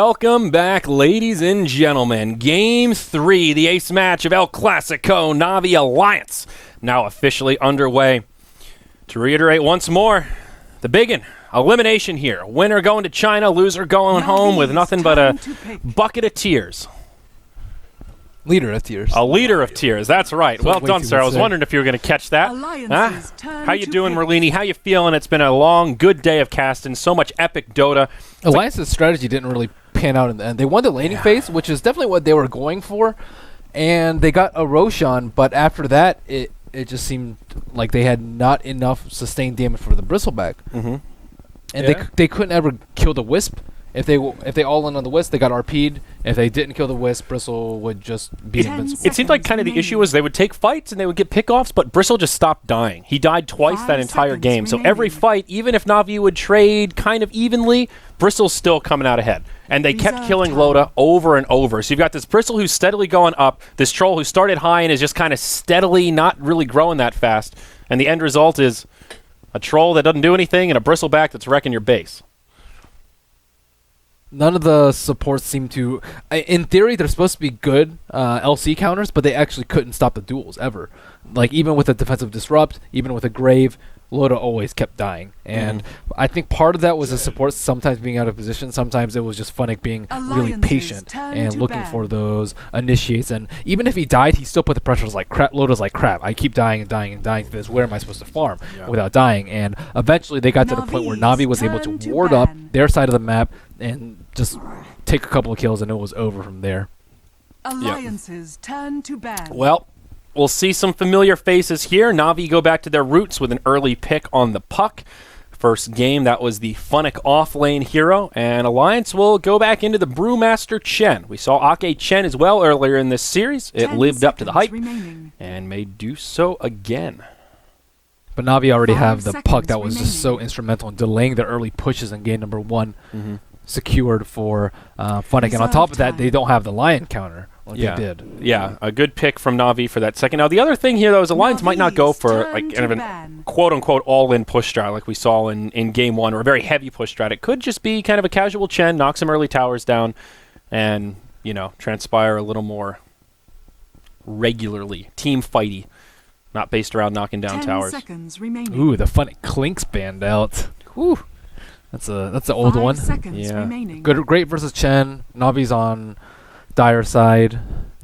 Welcome back, ladies and gentlemen. Game 3, the ace match of El Clasico Navi Alliance, now officially underway. To reiterate once more, the biggin, elimination here. Winner going to China, loser going home with nothing but a bucket of tears. Leader of tears. A leader of tears, that's right. Well done, sir. I was wondering if you were going to catch that. How you doing, Merlini? How you feeling? It's been a long, good day of casting. So much epic Dota. Alliance's strategy didn't really pan out in the end. They won the laning phase, which is definitely what they were going for, and they got a Roshan, but after that, it just seemed like they had not enough sustained damage for the Bristleback. Mm-hmm. And they couldn't ever kill the Wisp. If they all in on the Wisp, they got RP'd. If they didn't kill the Wisp, Bristle would just be invincible. It seemed like kind of the issue was they would take fights and they would get pickoffs, but Bristle just stopped dying. He died twice that entire game. So every fight, even if Navi would trade kind of evenly, Bristle's still coming out ahead. And they kept killing Loda over and over. So you've got this Bristle who's steadily going up, this Troll who started high and is just kind of steadily not really growing that fast. And the end result is a Troll that doesn't do anything and a Bristleback that's wrecking your base. None of the supports seem to... In theory, they're supposed to be good LC counters, but they actually couldn't stop the duels, ever. Like, even with a defensive disrupt, even with a Grave, Loda always kept dying. And I think part of that was the support sometimes being out of position. Sometimes it was just Funnick being really patient and looking for those initiates. And even if he died, he still put the pressure. Like, Loda's like, crap, I keep dying and dying and dying to this. Where am I supposed to farm without dying? And eventually they got to the point where Navi was able to ward up their side of the map and just take a couple of kills, and it was over from there. Alliances turn to ban. Well, we'll see some familiar faces here. Navi go back to their roots with an early pick on the puck. First game, that was the Funnick off-lane hero, and Alliance will go back into the Brewmaster Chen. We saw Ake Chen as well earlier in this series. It lived up to the hype and may do so again. But Navi already have the puck that was just so instrumental in delaying the early pushes in game number 1. Secured for Funnick, and on top of that, they don't have the Lion counter like they did. Yeah, a good pick from Navi for that second. Now, the other thing here, though, is Alliance might not go for like kind of a quote-unquote all-in push strat like we saw in game 1, or a very heavy push strat. It could just be kind of a casual Chen, knock some early towers down, and, you know, transpire a little more regularly, team fighty, not based around knocking down towers. Ooh, the Funnick Clinks banned out. Whew. That's the old one. Great versus Chen. Navi's on Dire side.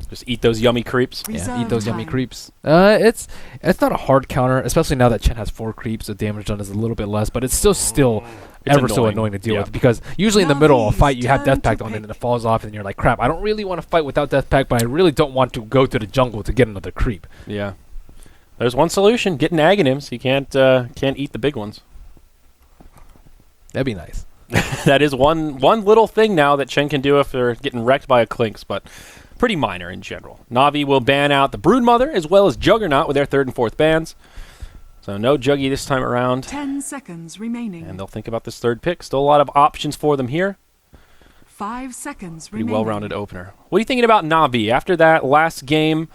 Just eat those yummy creeps. Eat those yummy creeps. It's not a hard counter, especially now that Chen has 4 creeps. The damage done is a little bit less, but it's still so annoying to deal with, because usually in the middle of a fight you have Death Pact on, and then it falls off, and you're like, crap, I don't really want to fight without Death Pact, but I really don't want to go to the jungle to get another creep. Yeah. There's one solution: getting Aghanims. You can't eat the big ones. That'd be nice. That is one little thing now that Chen can do if they're getting wrecked by a Clinks, but pretty minor in general. Navi will ban out the Broodmother as well as Juggernaut with their 3rd and 4th bans. So no Juggy this time around. 10 seconds remaining. And they'll think about this 3rd pick. Still a lot of options for them here. 5 seconds Pretty remaining. well-rounded opener. What are you thinking about Navi? After that last game,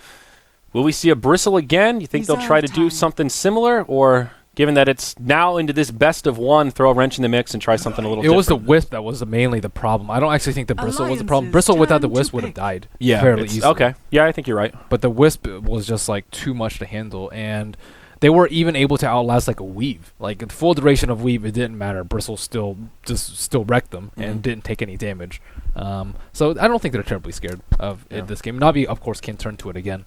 will we see a Bristle again? You think they'll try to do something similar, or... Given that it's now into this best of 1, throw a wrench in the mix and try something a little different. It was the Wisp that was mainly the problem. I don't actually think the Bristle was the problem. Bristle without the Wisp would have died fairly easily. Okay. Yeah, I think you're right. But the Wisp was just like too much to handle, and they were even able to outlast like a Weave. Like the full duration of Weave, it didn't matter. Bristle still wrecked them and didn't take any damage. So I don't think they're terribly scared of this game. Navi, of course, can turn to it again.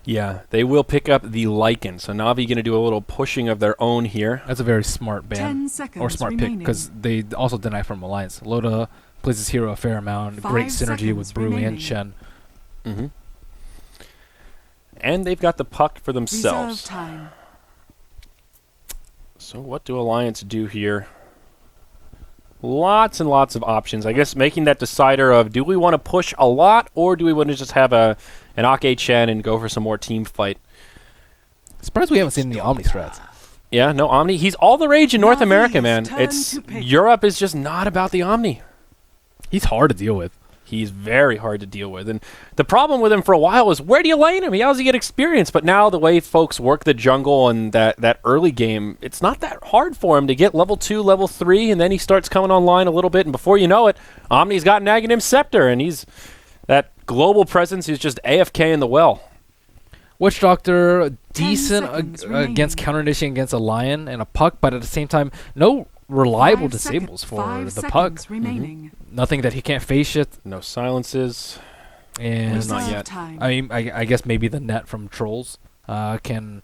Yeah, they will pick up the Lycan. So Navi going to do a little pushing of their own here. That's a very smart ban, or smart pick, because they also deny from Alliance. Loda plays his hero a fair amount. Great synergy with Brew and Chen. And they've got the puck for themselves. So what do Alliance do here? Lots and lots of options. I guess making that decider of, do we want to push a lot, or do we want to just have an Ake Chen and go for some more team fight? Surprised we haven't seen any Omni strats. Yeah, no Omni. He's all the rage in North America, man. Europe is just not about the Omni. He's hard to deal with. He's very hard to deal with. And the problem with him for a while was, where do you lane him? How does he get experience? But now the way folks work the jungle and that early game, it's not that hard for him to get level 2, level 3, and then he starts coming online a little bit, and before you know it, Omni's got an Aghanim Scepter, and he's that global presence. He's just AFK in the well. Witch Doctor, 10 decent seconds remaining. against counter initiating against a Lion and a Puck, but at the same time, no reliable 5 disables for 5 the Puck. seconds remaining. Nothing that he can't face it. No silences. And Not Reserve yet. time. I mean, I guess maybe the net from Trolls can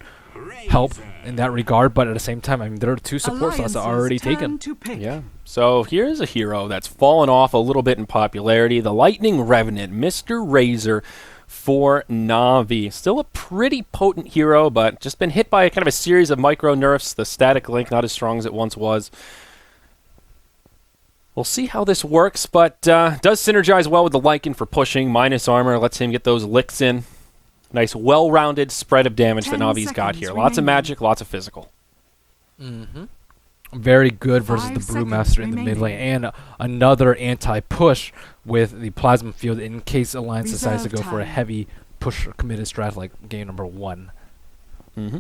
help in that regard, but at the same time, I mean, there are 2 support slots that are already Alliance's taken. turn to pick. Yeah. So here's a hero that's fallen off a little bit in popularity. The Lightning Revenant, Mr. Razor for Navi. Still a pretty potent hero, but just been hit by a kind of a series of micro nerfs. The static link not as strong as it once was. We'll see how this works, but does synergize well with the Lycan for pushing. Minus armor lets him get those licks in. Nice, well-rounded spread of damage that 10 Navi's got seconds here. Lots of remaining. magic, lots of physical. Very good versus 5 the seconds Brewmaster in the mid lane, remaining. and another anti-push with the Plasma Field in case Alliance decides to go Reserve for a time. heavy push committed strat like game number 1. Mm-hmm.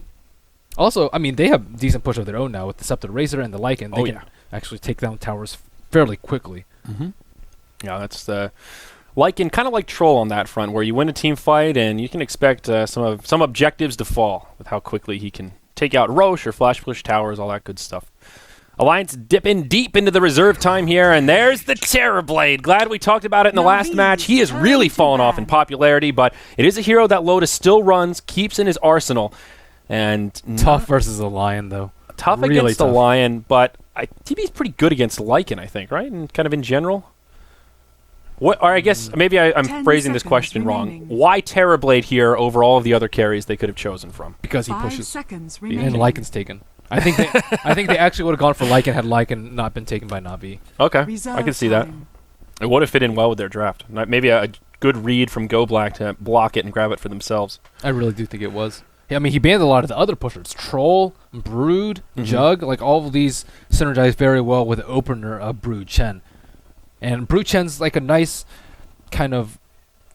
Also, I mean, they have decent push of their own now with the Scepter Razor and the Lycan. They Oh, can yeah. actually take down towers fairly quickly. Mm-hmm. Yeah, that's the Lycan, kind of like Troll on that front, where you win a team fight and you can expect some objectives to fall with how quickly he can take out Roche or flash push towers, all that good stuff. Alliance dipping deep into the reserve time here, and there's the Terrorblade. Glad we talked about it in the last Navi match. He has turn really to fallen off in ban. popularity, but it is a hero that Lotus still runs, keeps in his arsenal, and Tough versus a Lion, though. tough really against the tough. Lion, but TB's pretty good against Lycan, I think, right? And kind of in general. What? Or I guess maybe I'm 10 phrasing this seconds question remaining. wrong. Why Terrorblade here over all of the other carries they could have chosen from? Because he 5 pushes. seconds And remaining. Lycan's taken. I think they actually would have gone for Lycan had Lycan not been taken by Navi. Okay, Reserve I can see that. time. It would have fit in well with their draft. Maybe a good read from Go Black to block it and grab it for themselves. I really do think it was. Yeah, I mean, he banned a lot of the other pushers. Troll, Brood, Mhm. Jug, like all of these synergize very well with the opener of Brood Chen. And Brood Chen's like a nice kind of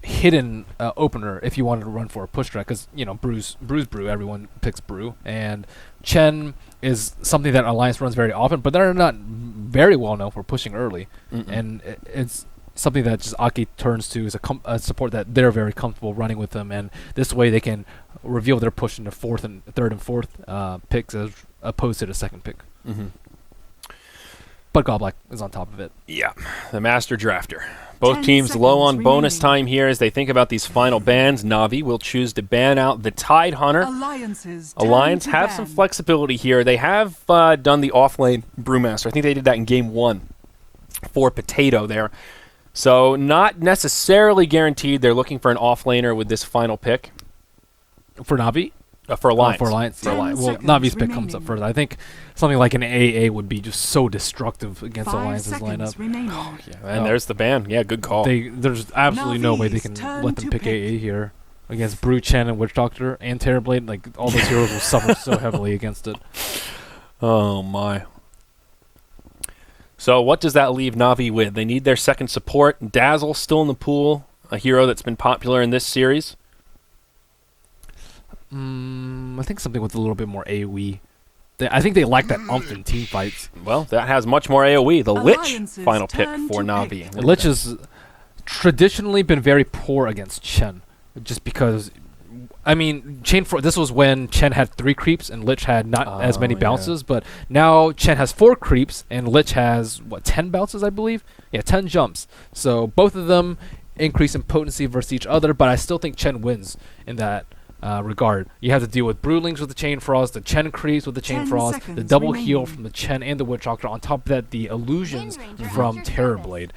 hidden opener if you wanted to run for a push track, because, you know, Brew's Brew, everyone picks Brew. And Chen is something that Alliance runs very often, but they're not very well known for pushing early. Mm-mm. And it's something that just Aki turns to as a support that they're very comfortable running with them, and this way they can reveal their push in the third and fourth picks as opposed to the second pick. Mm-hmm. But Godblack is on top of it. Yeah, the Master Drafter. Both 10 teams low on seconds bonus remaining. time here as they think about these final bans. Navi will choose to ban out the Tide Hunter. Alliance's turn Alliance to have some ban. flexibility here. They have done the offlane Brewmaster. I think they did that in game 1 for Potato there. So not necessarily guaranteed they're looking for an offlaner with this final pick. For Navi? For Alliance. For Alliance. For Yeah. Alliance. Well, seconds Navi's pick comes up remaining. further. I think something like an AA would be just so destructive against 5 Alliance's seconds lineup. remaining. Yeah, and Oh. there's the ban. Yeah, good call. There's absolutely no way they Navi's can turn let them to pick pick. AA here against Brew Chen and Witch Doctor and Terrorblade. Like, all those heroes will suffer so heavily against it. Oh, my. So what does that leave Navi with? They need their second support. Dazzle still in the pool, a hero that's been popular in this series. I think something with a little bit more AoE. I think they lack that umph in team fights. Well, that has much more AoE. The Lich Alliance's final pick turn for to Navi. pick. Lich has traditionally been very poor against Chen, just because. I mean, this was when Chen had 3 creeps and Lich had not as many Oh, yeah. bounces, but now Chen has 4 creeps and Lich has 10 bounces, I believe. Yeah, 10 jumps. So both of them increase in potency versus each other, but I still think Chen wins in that regard. You have to deal with Broodlings with the Chain Frost, the Chen creeps with the Chain 10 Frost, the seconds double heal remaining. from the Chen and the Witch Doctor. On top of that, the illusions Wind Ranger from has your Terrorblade.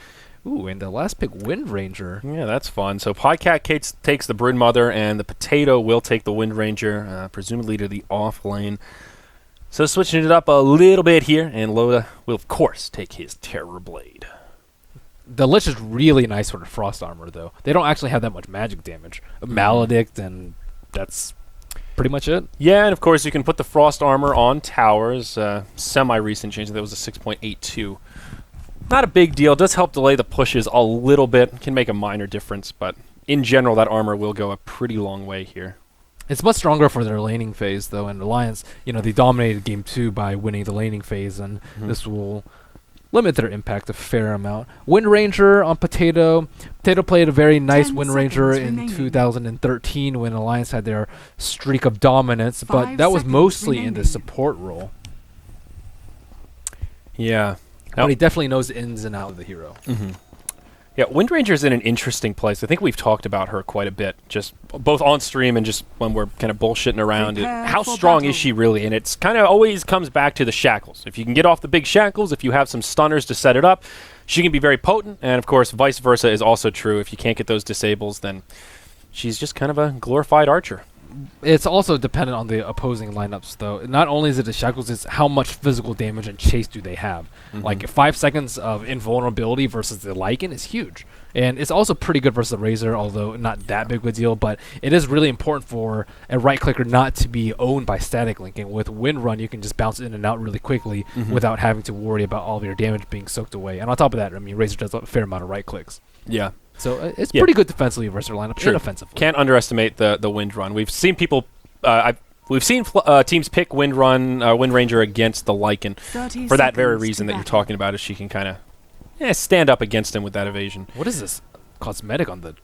Ooh, and the last pick, Wind Ranger. Yeah, that's fun. So Podcat takes the Brood Mother, and the Potato will take the Wind Ranger, presumably to the off lane. So switching it up a little bit here, and Loda will, of course, take his Terrorblade. The Lich is really nice for the Frost Armor, though. They don't actually have that much magic damage. Maledict, and that's pretty much it. Yeah, and of course you can put the Frost Armor on towers. Semi-recent change, that was a 6.82 Not a big deal. Does help delay the pushes a little bit. Can make a minor difference, but in general, that armor will go a pretty long way here. It's much stronger for their laning phase, though, and Alliance, they dominated Game 2 by winning the laning phase, and this will limit their impact a fair amount. Wind Ranger on Potato. Potato played a very nice 10 Wind Ranger seconds in remaining. 2013 when Alliance had their streak of dominance, but 5 that was seconds mostly in the remaining. support role. Yeah. But he definitely knows the ins and outs of the hero. Yeah, Wind Ranger's in an interesting place. I think we've talked about her quite a bit, just both on stream and just when we're kind of bullshitting around. Prepare How for strong battle. is she really? And it's kind of always comes back to the shackles. If you can get off the big shackles, if you have some stunners to set it up, she can be very potent. And of course, vice versa is also true. If you can't get those disables, then she's just kind of a glorified archer. It's also dependent on the opposing lineups, though. Not only is it the shackles, it's how much physical damage and chase do they have. Like 5 seconds of invulnerability versus the Lycan is huge. And it's also pretty good versus the Razor, although not that big of a deal. But it is really important for a right-clicker not to be owned by static linking. With Wind Run, you can just bounce in and out really quickly without having to worry about all of your damage being soaked away. And on top of that, I mean, Razor does a fair amount of right-clicks. Yeah. So it's pretty good defensively versus their lineup and offensively. Can't underestimate the Wind Run. We've seen people... We've seen teams pick Wind Ranger against the Lycan 30 for that very seconds reason to that you're battle. talking about, is she can kind of stand up against him with that evasion. What is this cosmetic on the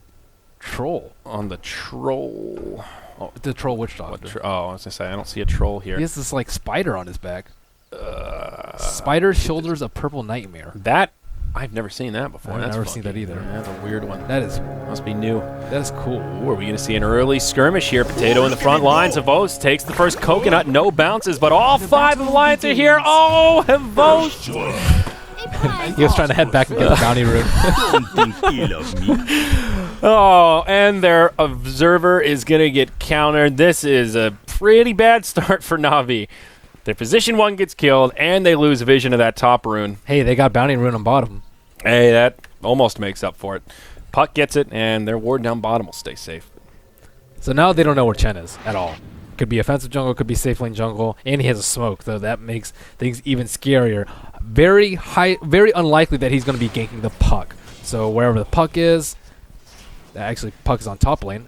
troll? On the troll... Oh, the troll witch doctor. I was going to say, I don't see a troll here. He has this like spider on his back. Spider shoulders a purple nightmare. That... I've never seen that before. I've That's never seen funky. that either. Yeah, that's a weird one. That is Must be new. cool. Ooh, are we going to see an early skirmish here? Potato in the front lines. Havos takes the first coconut. No bounces, but all 5 of Alliance are here. Oh, Havos! He was trying to head back and get the bounty rune. Oh, and their observer is going to get countered. This is a pretty bad start for Navi. Their position 1 gets killed, and they lose vision of that top rune. Hey, they got bounty rune on bottom. Hey, that almost makes up for it. Puck gets it, and their ward down bottom will stay safe. So now they don't know where Chen is at all. Could be offensive jungle, could be safe lane jungle, and he has a smoke, though that makes things even scarier. Very unlikely that he's going to be ganking the puck. So wherever the puck is, actually puck is on top lane.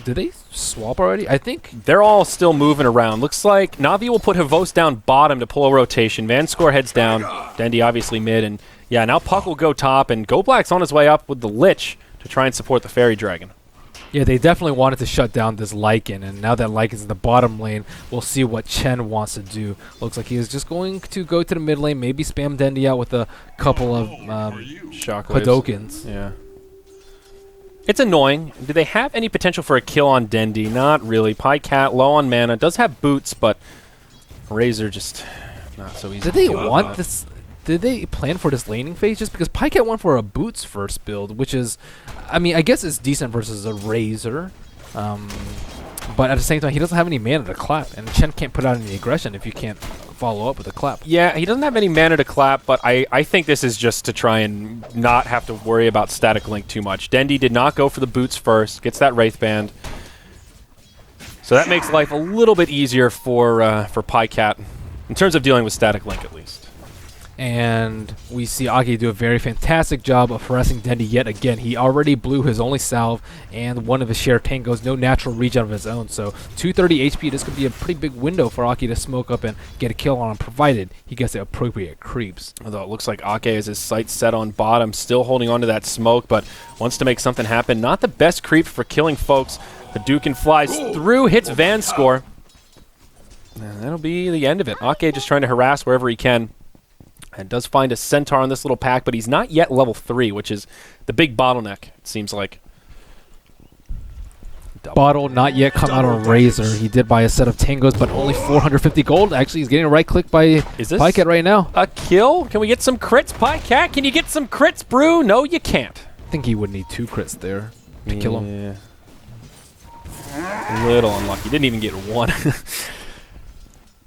Did they swap already? I think They're all still moving around. Looks like Navi will put Havos down bottom to pull a rotation. Vanscore heads down. Dendi obviously mid, and yeah, now Puck will go top, and Go Black's on his way up with the Lich to try and support the Fairy Dragon. Yeah, they definitely wanted to shut down this Lycan, and now that Lycan's in the bottom lane, we'll see what Chen wants to do. Looks like he is just going to go to the mid lane, maybe spam Dendi out with a couple of Shockwaves. Hadokens. Yeah. It's annoying. Do they have any potential for a kill on Dendi? Not really. Pycat low on mana. Does have boots, but Razor just not so easy. Did they want this? Did they plan for this laning phase? Just because Pycat went for a boots first build, which is, I mean, I guess it's decent versus a Razor. But at the same time, he doesn't have any mana to clap, and Chen can't put out any aggression if you can't follow up with a clap. Yeah, he doesn't have any mana to clap, but I think this is just to try and not have to worry about static link too much. Dendi did not go for the boots first, gets that Wraith Band. So that makes life a little bit easier for Pycat, in terms of dealing with static link at least. And we see Aki do a very fantastic job of harassing Dendi yet again. He already blew his only salve and one of his shared tangos, no natural regen of his own. So 230 HP, this could be a pretty big window for Aki to smoke up and get a kill on him, provided he gets the appropriate creeps. Although it looks like Ake has his sights set on bottom, still holding on to that smoke, but wants to make something happen. Not the best creep for killing folks. Hadouken flies through, hits Vanscore. And that'll be the end of it. Ake just trying to harass wherever he can. And does find a Centaur on this little pack, but he's not yet level 3, which is the big bottleneck, it seems like. Bottle not yet come out on Razor. He did buy a set of tangos, but only 450 gold. Actually, he's getting a right click by Pycat right now. A kill? Can we get some crits, Pycat? Can you get some crits, Brew? No, you can't. I think he would need 2 crits there to kill him. A little unlucky. Didn't even get 1.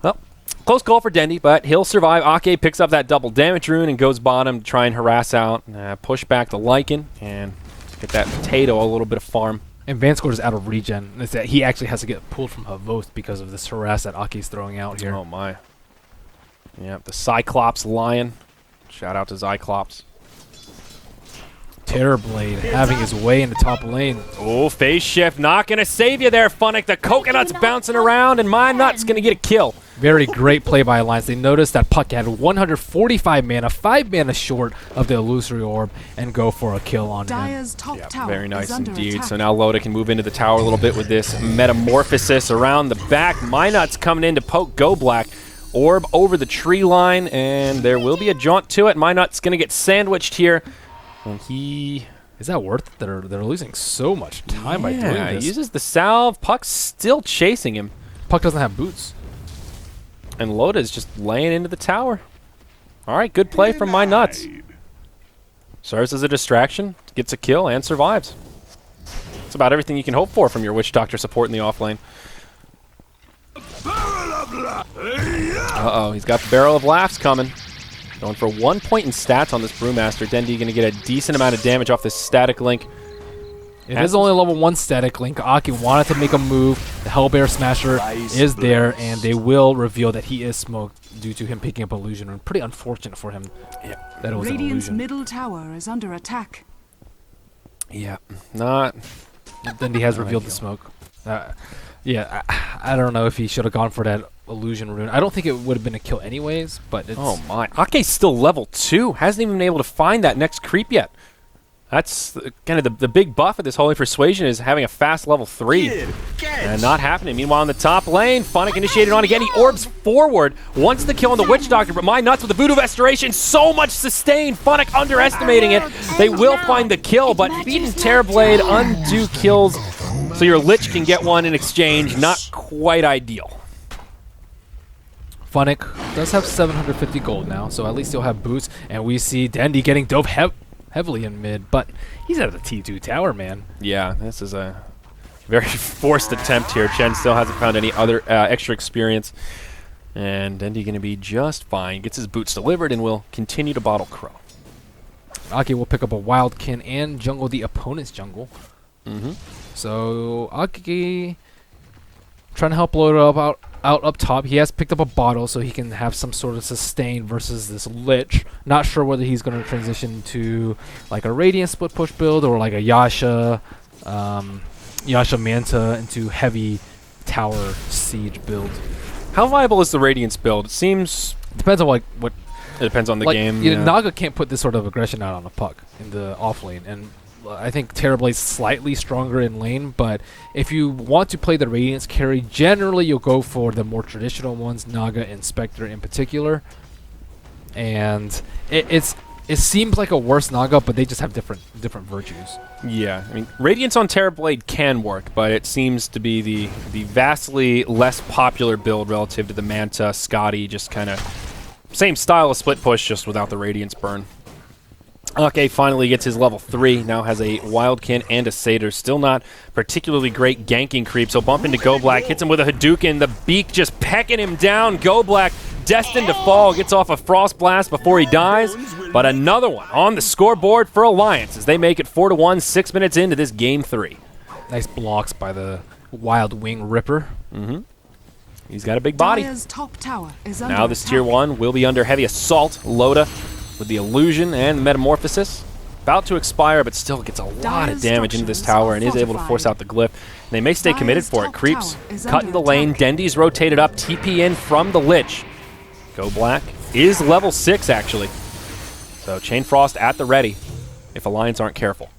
Well, close call for Dendi, but he'll survive. Ake picks up that double damage rune and goes bottom to try and harass out. Push back the Lycan and get that Potato a little bit of farm. And Vanscore is out of regen. It's that he actually has to get pulled from Havos because of this harass that Aki's throwing out here. Oh, my. Yep, the Cyclops Lion. Shout out to Cyclops. Terrorblade having his way in the top lane. Oh, phase shift. Not going to save you there, Funnick. The coconut's bouncing around, and my nut's going to get a kill. Very great play by Alliance. They noticed that Puck had 145 mana, 5 mana short of the Illusory Orb, and go for a kill on him. Dire's top tower Very nice is under indeed. attack. So now Loda can move into the tower a little bit with this Metamorphosis around the back. Minot's coming in to poke Go Black. Orb over the tree line, and there will be a jaunt to it. Minot's going to get sandwiched here. And he... Is that worth it? They're losing so much time by doing this. He uses the salve. Puck's still chasing him. Puck doesn't have boots. And Loda's just laying into the tower. All right, good play from My Nuts. Serves as a distraction, gets a kill, and survives. That's about everything you can hope for from your Witch Doctor support in the offlane. Uh-oh, he's got the Barrel of Laughs coming. Going for 1 point in stats on this Brewmaster. Dendi going to get a decent amount of damage off this static link. It is only level 1 static link. Aki wanted to make a move. The Hellbear Smasher is there, and they will reveal that he is smoked due to him picking up Illusion. And pretty unfortunate for him that it was an Radiant's illusion. middle tower is under attack. Yeah, not... Then he has revealed the smoke. Yeah, I don't know if he should have gone for that illusion rune. I don't think it would have been a kill anyways, but it's... Oh my. Ake's still level 2. Hasn't even been able to find that next creep yet. That's kind of the big buff of this Holy Persuasion is having a fast level 3. And not happening. Meanwhile, in the top lane, Funnick initiated on again. He orbs forward. Wants the kill on the Witch Doctor, but My Nuts with the Voodoo Restoration. So much sustain. Funnick underestimating it. They will find the kill, but beating Terrorblade, undo kills. So your Lich can get one in exchange. Not quite ideal. Funnick does have 750 gold now, so at least he'll have boots. And we see Dendi getting dove heavily in mid, but he's at the T2 tower, man. Yeah, this is a very forced attempt here. Chen still hasn't found any other extra experience. And Dendi going to be just fine. Gets his boots delivered and will continue to bottle Crow. Aki will pick up a Wildkin and jungle the opponent's jungle. So Aki trying to help load out up top. He has picked up a bottle so he can have some sort of sustain versus this Lich. Not sure whether he's going to transition to like a Radiant split push build or like a Yasha Manta into heavy tower siege build. How viable is the Radiance build? It seems... Depends on what It depends on the game. You know, Naga can't put this sort of aggression out on a Puck in the off lane, and I think Terrorblade's slightly stronger in lane, but if you want to play the Radiance carry, generally you'll go for the more traditional ones, Naga and Spectre in particular. And it seems like a worse Naga, but they just have different virtues. Yeah, I mean, Radiance on Terrorblade can work, but it seems to be the vastly less popular build relative to the Manta, Scotty, just kind of same style of split push, just without the Radiance burn. Okay, finally gets his level 3. Now has a Wildkin and a Satyr. Still not particularly great ganking creep. So bump into Go Black. Hits him with a Hadouken. The beak just pecking him down. Go Black destined to fall. Gets off a Frost Blast before he dies. But another one on the scoreboard for Alliance as they make it 4-1, 6 minutes into this game 3. Nice blocks by the Wild Wing Ripper. He's got a big body. Dire's top tower is under Now this attack. tier 1 will be under heavy assault. Loda with the Illusion and Metamorphosis. About to expire, but still gets a lot of damage into this tower and is able to force out the glyph. And they may stay committed for it. Creeps, cutting the lane. Dendi's rotated up. TP in from the Lich. Go Black is level 6, actually. So Chain Frost at the ready if Alliance aren't careful.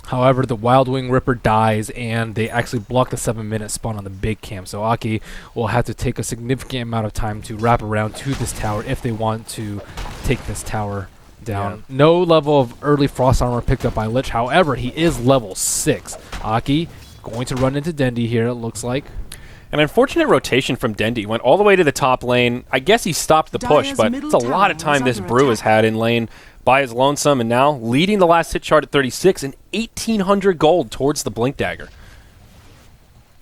However, the Wild Wing Ripper dies, and they actually block the 7-minute spawn on the big camp. So Aki will have to take a significant amount of time to wrap around to this tower if they want to take this tower down. Yeah. No level of early Frost Armor picked up by Lich. However, he is level 6. Aki going to run into Dendi here, it looks like. An unfortunate rotation from Dendi. Went all the way to the top lane. I guess he stopped the push, but it's a lot of time this Brew has had in lane by his lonesome, and now leading the last hit chart at 36 and 1,800 gold towards the Blink Dagger.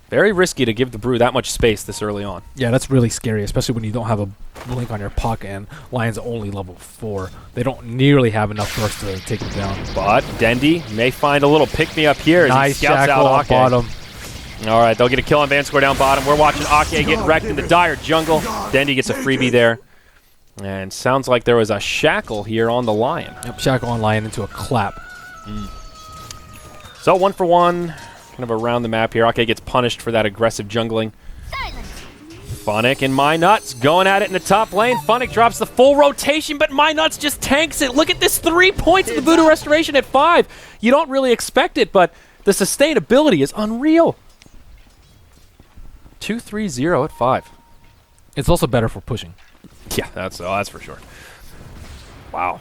Very risky to give the Brew that much space this early on. Yeah, that's really scary, especially when you don't have a Blink on your Puck and Lion's only level 4. They don't nearly have enough burst to take it down. But Dendi may find a little pick-me-up here as nice he scouts out on Ake. bottom. All right, they'll get a kill on Vanscore down bottom. We're watching Ake get wrecked in the dire jungle. Dendi gets a freebie there. And sounds like there was a shackle here on the Lion. Yep, shackle on Lion into a clap. So 1 for 1, kind of around the map here. Ake gets punished for that aggressive jungling. Funnick and MyNuts going at it in the top lane. Funnick drops the full rotation, but MyNuts just tanks it. Look at this, 3 points in the Voodoo Restoration at 5. You don't really expect it, but the sustainability is unreal. 2-3-0 at 5. It's also better for pushing. Yeah, that's for sure. Wow.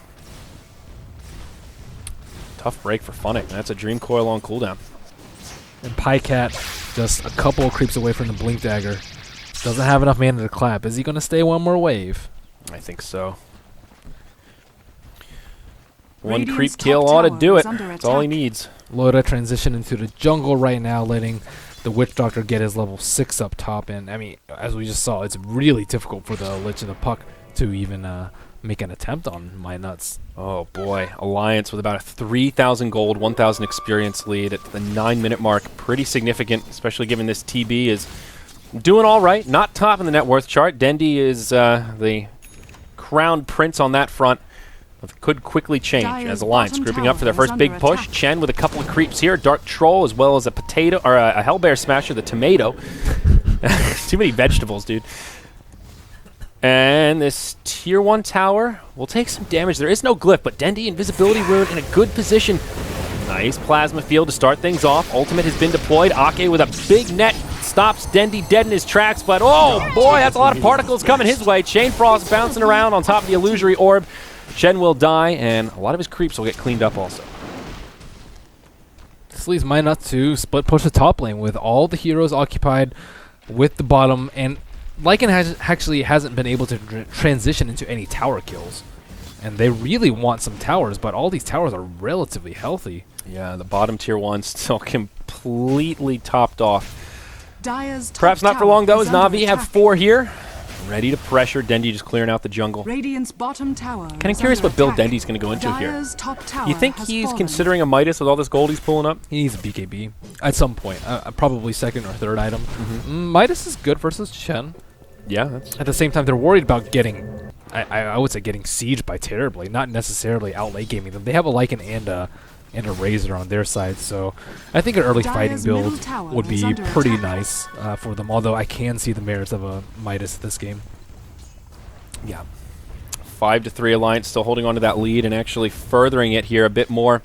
Tough break for Funnick. That's a Dream Coil on cooldown. And Pycat just a couple of creeps away from the Blink Dagger. Doesn't have enough mana to clap. Is he going to stay one more wave? I think so. One creep kill ought to do it. That's all he needs. Loda transition into the jungle right now, letting the Witch Doctor get his level 6 up top. And, I mean, as we just saw, it's really difficult for the Lich and the Puck to even make an attempt on MyNuts. Oh, boy. Alliance with about a 3,000 gold, 1,000 experience lead at the 9-minute mark. Pretty significant, especially given this TB is doing all right. Not top in the net worth chart. Dendi is the crown prince on that front. Could quickly change as Alliance grouping up for their first big push. Attack. Chen with a couple of creeps here. Dark Troll as well as a potato or a Hellbear Smasher, the tomato. Too many vegetables, dude. And this tier 1 tower will take some damage. There is no glyph, but Dendi Invisibility Rune in a good position. Nice plasma field to start things off. Ultimate has been deployed. Ake with a big net stops Dendi dead in his tracks, but oh boy, that's a lot of particles coming his way. Chain Frost bouncing around on top of the illusory orb. Shen will die, and a lot of his creeps will get cleaned up also. This leaves MyNuts to split push the top lane with all the heroes occupied with the bottom, and Lycan actually hasn't been able to transition into any tower kills. And they really want some towers, but all these towers are relatively healthy. Yeah, the bottom tier 1 still completely topped off. Dire's Perhaps not for long, though, as Navi have 4 here. Ready to pressure. Dendi just clearing out the jungle. Radiant's bottom tower. Kind of curious what build Dendi's going to go into here. You think he's considering a Midas with all this gold he's pulling up? He needs a BKB at some point. Probably second or third item. Midas is good versus Chen. Yeah. That's at the same time, they're worried about getting, I would say, getting sieged by Terribly, not necessarily out late gaming them. They have a Lycan and a Razor on their side, so I think an early fighting build would be pretty nice for them, although I can see the merits of a Midas this game. Yeah. 5-3 Alliance still holding on to that lead and actually furthering it here a bit more.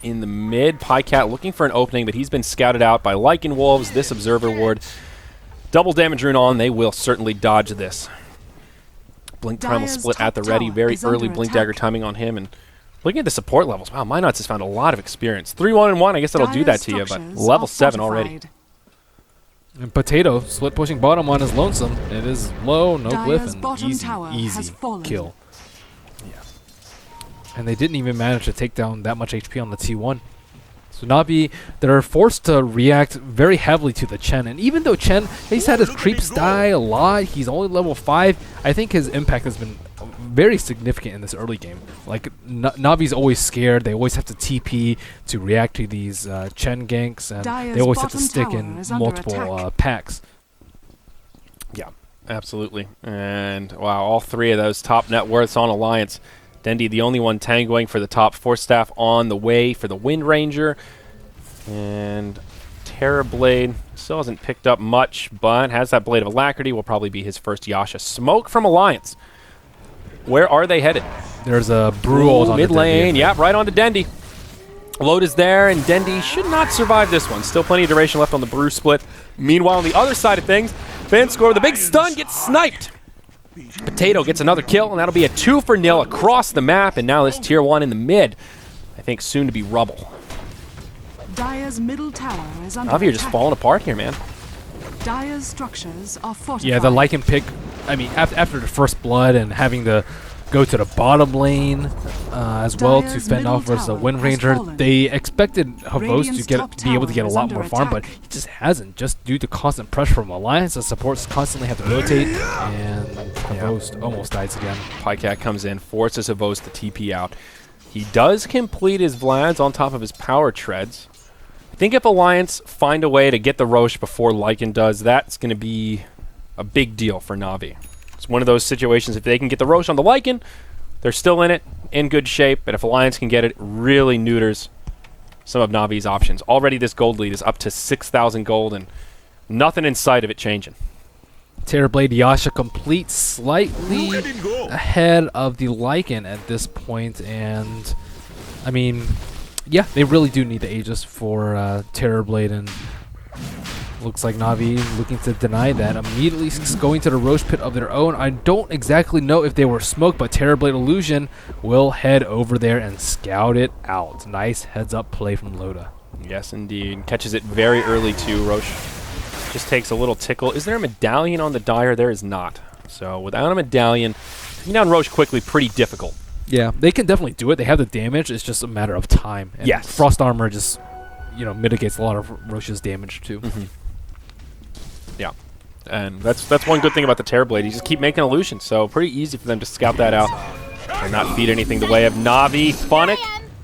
In the mid, Pycat looking for an opening, but he's been scouted out by Lycan Wolves, this Observer Ward. Double damage rune on, they will certainly dodge this. Blink Primal Split at the ready, very early Blink Dagger timing on him, and looking at the support levels, wow, MyNuts has found a lot of experience. 3-1-1, I guess that'll do that to you, but level 7 already. And Potato, split pushing bottom on his lonesome. It is low, no glyph, and easy kill. Yeah. And they didn't even manage to take down that much HP on the T1. So Navi, they're forced to react very heavily to the Chen. And even though Chen, he's had his creeps die a lot, he's only level 5, I think his impact has been very significant in this early game. Like, Navi's always scared. They always have to TP to react to these Chen ganks, and they always have to stick in multiple packs. Yeah, absolutely. And, wow, all 3 of those top net worths on Alliance. Dendi, the only one tangoing for the top 4 staff on the way for the Wind Ranger. And Terrorblade still hasn't picked up much, but has that Blade of Alacrity. Will probably be his first Yasha. Smoke from Alliance. Where are they headed? There's a Brew on mid lane. Yep, right onto Dendi. Load is there, and Dendi should not survive this one. Still plenty of duration left on the Brew split. Meanwhile, on the other side of things, Fanscore with a big stun gets sniped. Potato gets another kill, and that'll be a 2-for-0 across the map, and now this tier 1 in the mid. I think soon to be rubble. Dire's middle tower is under Navi, you're just falling apart here, man. Dire's structures are fortified. Yeah, the Lycan pick, I mean, after the first blood and having to go to the bottom lane as well to fend off versus the Wind Ranger, they expected Havos to be able to get a lot more farm, but he just hasn't, just due to constant pressure from Alliance. The supports constantly have to rotate, and Havos almost dies again. Pycat comes in, forces Havos to TP out. He does complete his Vlads on top of his power treads. I think if Alliance find a way to get the Roche before Lycan does, that's going to be a big deal for Navi. It's one of those situations, if they can get the Roche on the Lycan, they're still in it, in good shape, but if Alliance can get it, it really neuters some of Navi's options. Already this gold lead is up to 6,000 gold, and nothing in sight of it changing. Terrorblade Yasha complete, slightly ahead of the Lycan at this point, and I mean, yeah, they really do need the Aegis for Terrorblade, and looks like Navi looking to deny that. Immediately going to the Roche Pit of their own. I don't exactly know if they were smoked, but Terrorblade Illusion will head over there and scout it out. Nice heads-up play from Loda. Yes, indeed. Catches it very early, too. Roche just takes a little tickle. Is there a medallion on the Dire? There is not. So without a medallion, taking down Roche quickly, pretty difficult. Yeah, they can definitely do it. They have the damage. It's just a matter of time. And yes. Frost Armor just, mitigates a lot of Roche's damage, too. Mm-hmm. Yeah. And that's one good thing about the Terrorblade. You just keep making illusions, so pretty easy for them to scout that out and not feed anything the way of Navi. Funnick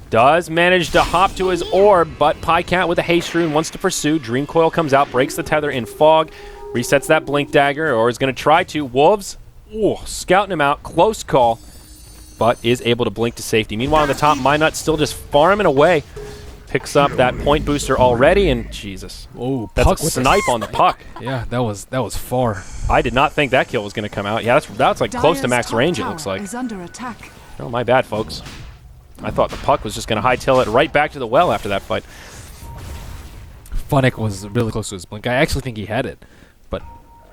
does manage to hop to his orb, but Pycat with a haste rune wants to pursue. Dream Coil comes out, breaks the tether in Fog, resets that Blink Dagger, or is going to try to. Wolves, scouting him out, close call, but is able to blink to safety. Meanwhile, on the top, Minut still just farming away. Picks up that point booster already, and Jesus. Oh, that's a snipe on the puck. Yeah, that was far. I did not think that kill was going to come out. Yeah, that's like close to max range, it looks like. Is under attack. Oh, my bad, folks. I thought the puck was just going to hightail it right back to the well after that fight. Funnick was really close to his blink. I actually think he had it, but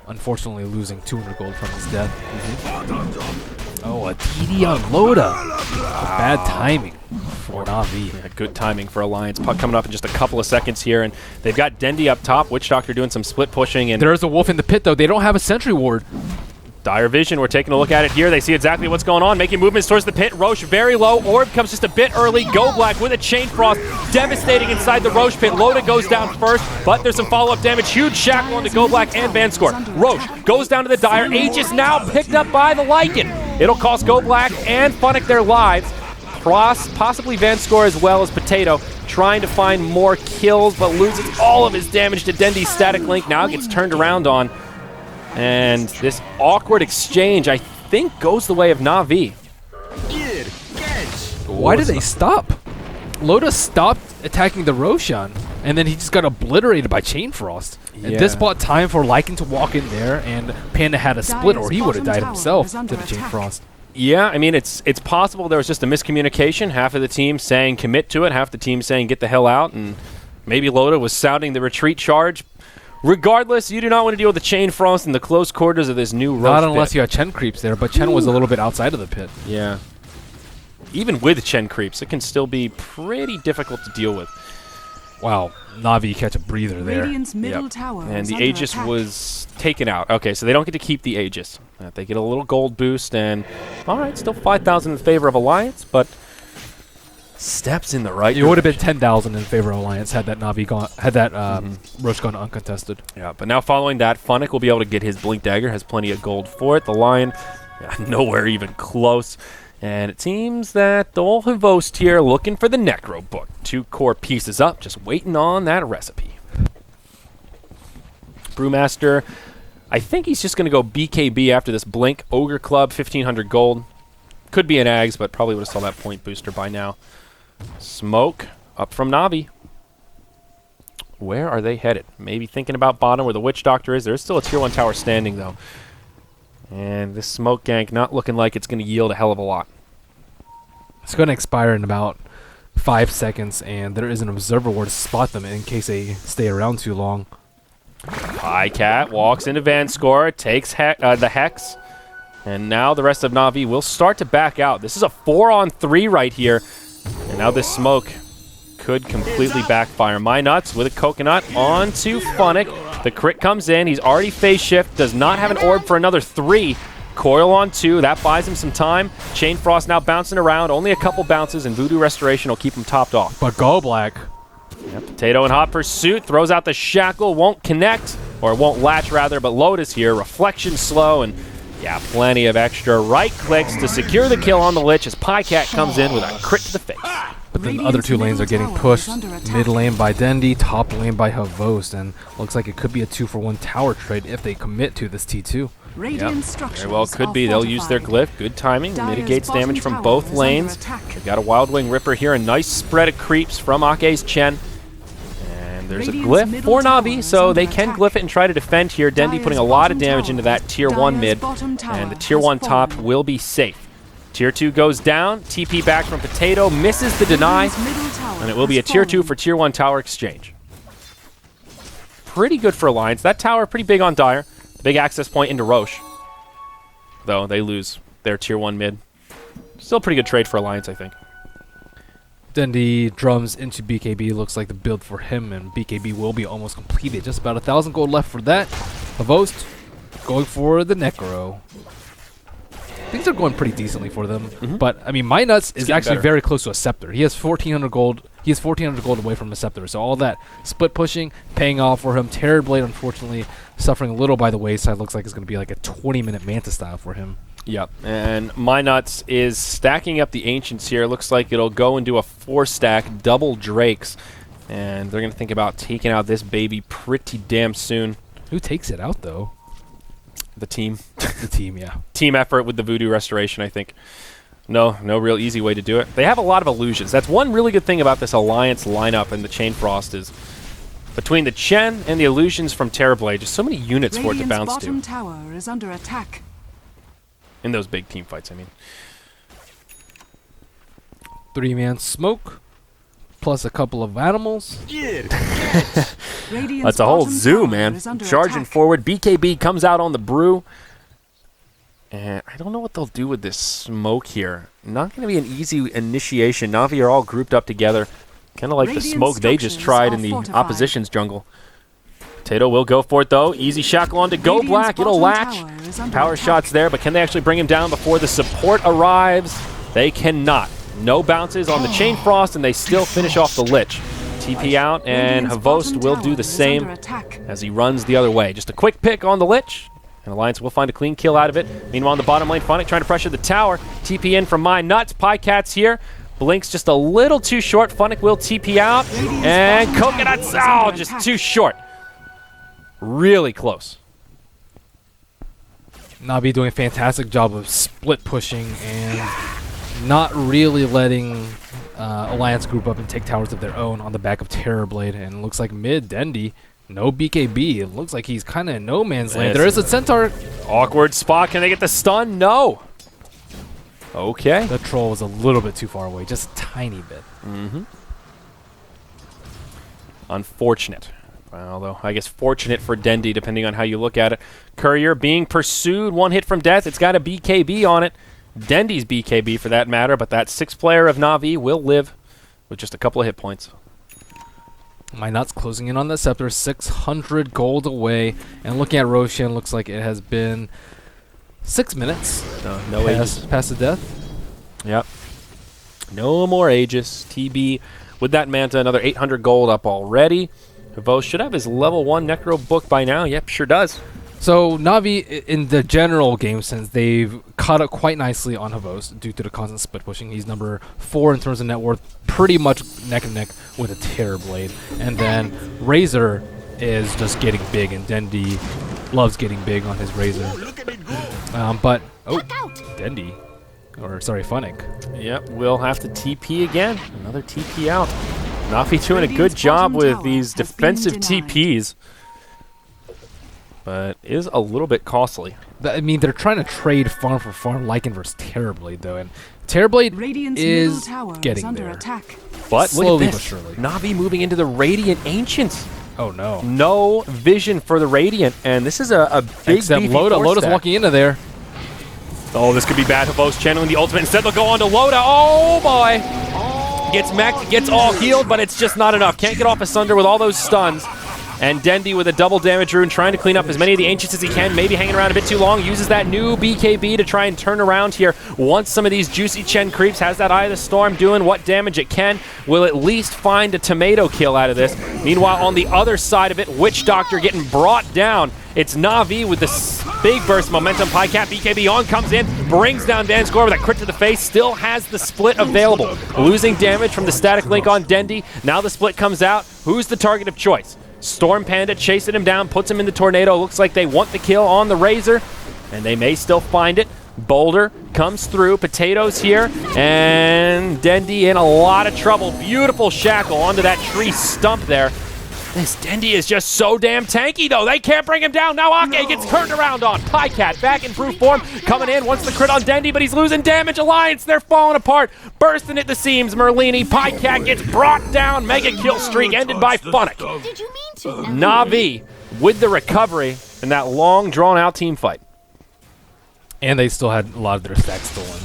unfortunately losing 200 gold from his death. Oh, a TD on Loda. Bad timing for Navi. Yeah, good timing for Alliance. Puck coming up in just a couple of seconds here, and they've got Dendi up top. Witch Doctor doing some split pushing. And there's a wolf in the pit, though. They don't have a sentry ward. Dire Vision, we're taking a look at it here. They see exactly what's going on, making movements towards the pit. Roche very low. Orb comes just a bit early. Go Black with a Chain Frost. Devastating inside the Roche pit. Loda goes down first, but there's some follow-up damage. Huge shackle onto Go Black and Vanscore. Roche goes down to the Dire. Aegis now picked up by the Lycan. It'll cost Go Black and Funnick their lives. Possibly Vanscore as well as Potato, trying to find more kills, but loses all of his damage to Dendi's Static Link. Now gets turned around on. And this awkward exchange, I think, goes the way of Navi. Why did they stop? Loda stopped attacking the Roshan, and then he just got obliterated by Chain Frost. Yeah. And this bought time for Lycan to walk in there, and Panda had a split, or he would have died himself to the Chain Frost. Yeah, I mean, it's possible there was just a miscommunication. Half of the team saying commit to it, half the team saying get the hell out, and maybe Loda was sounding the retreat charge. Regardless, you do not want to deal with the Chain Frost in the close quarters of this new Roche Not unless pit. you have Chen creeps there, but Chen was a little bit outside of the pit. Yeah. Even with Chen creeps, it can still be pretty difficult to deal with. Wow, Navi catch a breather there. Radiant's middle tower And is the under Aegis attack. was taken out. Okay, so they don't get to keep the Aegis. They get a little gold boost, and all right, still 5,000 in favor of Alliance, but steps in the right It would have been 10,000 in favor of Alliance had that Navi gone, had that Roche gone uncontested. Yeah, but now following that, Funnick will be able to get his Blink Dagger, has plenty of gold for it. The Lion, nowhere even close. And it seems that the old Havost here looking for the Necro Book. 2 core pieces up, just waiting on that recipe. Brewmaster, I think he's just going to go BKB after this Blink. Ogre Club, 1,500 gold. Could be an Ags, but probably would have saw that point booster by now. Smoke up from Navi. Where are they headed? Maybe thinking about bottom where the Witch Doctor is. There's still a tier 1 tower standing, though. And this smoke gank not looking like it's going to yield a hell of a lot. It's going to expire in about 5 seconds, and there is an observer ward to spot them in case they stay around too long. Pycat walks into Vanscore, takes the Hex, and now the rest of Navi will start to back out. This is a 4-on-3 right here, and now this smoke could completely backfire. My Nuts with a coconut onto Funnick. The crit comes in. He's already phase shift. Does not have an orb for another 3. Coil on 2. That buys him some time. Chain Frost now bouncing around. Only a couple bounces, and Voodoo Restoration will keep him topped off. But Go Black. Yep, Potato in hot pursuit. Throws out the shackle. Won't connect. Or won't latch, rather. But Lotus here. Reflection slow. And, yeah, plenty of extra right clicks to secure the kill on the Lich as Pycat comes in with a crit to the face. But then the other 2 lanes are getting pushed. Mid lane by Dendi, top lane by Havost, and looks like it could be a 2-for-1 tower trade if they commit to this T2. Radiant structures Very well could are be. They'll use their fortified. glyph. Good timing. Dire's Mitigates bottom damage from tower both is under lanes. attack. They've got a Wild Wing Ripper here. A nice spread of creeps from Ake's Chen. And there's a Radiant's glyph middle for tower Navi, is so under they can attack. glyph it and try to defend here. Dendi Dire's putting a lot of bottom damage tower. into that tier 1 Dire's mid. bottom tower And the tier has 1 top fallen. will be safe. Tier 2 goes down. TP back from Potato. Misses the deny. Radiant's middle tower And it will be a has tier 2 fallen. for tier 1 tower exchange. Pretty good for Alliance. That tower pretty big on Dire. Big access point into Roche. Though they lose their tier 1 mid. Still pretty good trade for Alliance, I think. Dendi drums into BKB. Looks like the build for him, and BKB will be almost completed. Just about 1,000 gold left for that. Havost going for the Necro. Things are going pretty decently for them, but I mean, My Nuts is getting actually better. very close to a Scepter. He has 1,400 gold. He has 1,400 gold away from a Scepter. So all that split pushing, paying off for him. Terrorblade, unfortunately, suffering a little by the wayside. Looks like it's going to be like a 20-minute Manta style for him. Yep. And My Nuts is stacking up the Ancients here. Looks like it'll go into a 4-stack, double Drakes. And they're going to think about taking out this baby pretty damn soon. Who takes it out though? The team. The team, yeah. Team effort with the Voodoo Restoration, I think. No real easy way to do it. They have a lot of illusions. That's one really good thing about this Alliance lineup and the Chain Frost is between the Chen and the illusions from Terrorblade, just so many units for it to Radiant's bounce bottom to. tower is under attack. In those big team fights, I mean. 3-man smoke, plus a couple of animals. Radiant's That's a whole bottom zoo, tower man. is under Charging attack. forward. BKB comes out on the brew. And I don't know what they'll do with this smoke here. Not going to be an easy initiation. Navi are all grouped up together. Kind of like the Radiant smoke they just structures tried are in the fortified. opposition's jungle. Potato will go for it, though. Easy shackle on to go Radiant's black. It'll bottom latch. tower is under Power attack. shots there, but can they actually bring him down before the support arrives? They cannot. No bounces on the Chain Frost, and they still finish off the Lich. TP out, and Radiant's Havost bottom will tower do the is same under attack. as he runs the other way. Just a quick pick on the Lich, and Alliance will find a clean kill out of it. Meanwhile, in the bottom lane, Funnick trying to pressure the tower. TP in from My Nuts. Pycat's here. Blinks just a little too short. Funnick will TP out, and bottom Coconuts, tower is under oh, just attack. too short. Really close. Navi doing a fantastic job of split pushing and not really letting Alliance group up and take towers of their own on the back of Terrorblade. And it looks like mid Dendi, no BKB. It looks like he's kind of in no man's land. There is a Centaur. Awkward spot. Can they get the stun? No. Okay. The troll was a little bit too far away, just a tiny bit. Unfortunate. Although, I guess fortunate for Dendi, depending on how you look at it. Courier being pursued. One hit from death. It's got a BKB on it. Dendi's BKB for that matter, but that 6th player of Navi will live with just a couple of hit points. My Nuts closing in on the Scepter, 600 gold away. And looking at Roshan, looks like it has been 6 minutes No Aegis. past the death. Yep. No more Aegis. TB with that Manta, another 800 gold up already. Havost should have his level 1 Necro book by now. Yep, sure does. So Navi, in the general game sense, they've caught up quite nicely on Havost due to the constant split pushing. He's number 4 in terms of net worth, pretty much neck and neck with a Terrorblade. And then Razor is just getting big, and Dendi loves getting big on his Razor. Dendi, or sorry, Funnick. Yep, we'll have to TP again. Another TP out. Navi doing a good Radiant's job bottom with tower these has defensive been denied. TPs. But is a little bit costly. I mean, they're trying to trade farm for farm, Lycan versus Terrorblade, though, and Terrorblade Radiant's middle is tower is getting under there. attack. But Slowly look at but this. surely. Navi moving into the Radiant Ancients. Oh no! No vision for the Radiant, and this is a big Except beefy Loda's force stack. walking into there. Oh, this could be bad. Havost channeling the ultimate. Instead, they'll go on to Loda. Oh, boy. Gets mech, gets all healed, but it's just not enough. Can't get off Asunder with all those stuns. And Dendi with a double damage rune, trying to clean up as many of the Ancients as he can. Maybe hanging around a bit too long. Uses that new BKB to try and turn around here. Once some of these juicy Chen creeps, has that Eye of the Storm doing what damage it can. Will at least find a tomato kill out of this. Meanwhile, on the other side of it, Witch Doctor getting brought down. It's Navi with this big burst of momentum. Pycat BKB on, comes in, brings down Vanscore with a crit to the face. Still has the split available. Losing damage from the static link on Dendi. Now the split comes out. Who's the target of choice? Storm Panda chasing him down, puts him in the tornado. Looks like they want the kill on the Razor. and they may still find it. Boulder comes through, Potatoes here, and Dendy in a lot of trouble. Beautiful shackle onto that tree stump there. This Dendy is just so damn tanky, though. They can't bring him down. Now Ake gets turned around on. Pycat back in brute form, coming in, wants the crit on Dendy, but he's losing damage. Alliance, they're falling apart, bursting at the seams. Merlini, Pycat gets brought down. Mega kill streak ended by Funnick. Did you mean to? Navi with the recovery in that long, drawn-out team fight. And they still had a lot of their stacks stolen.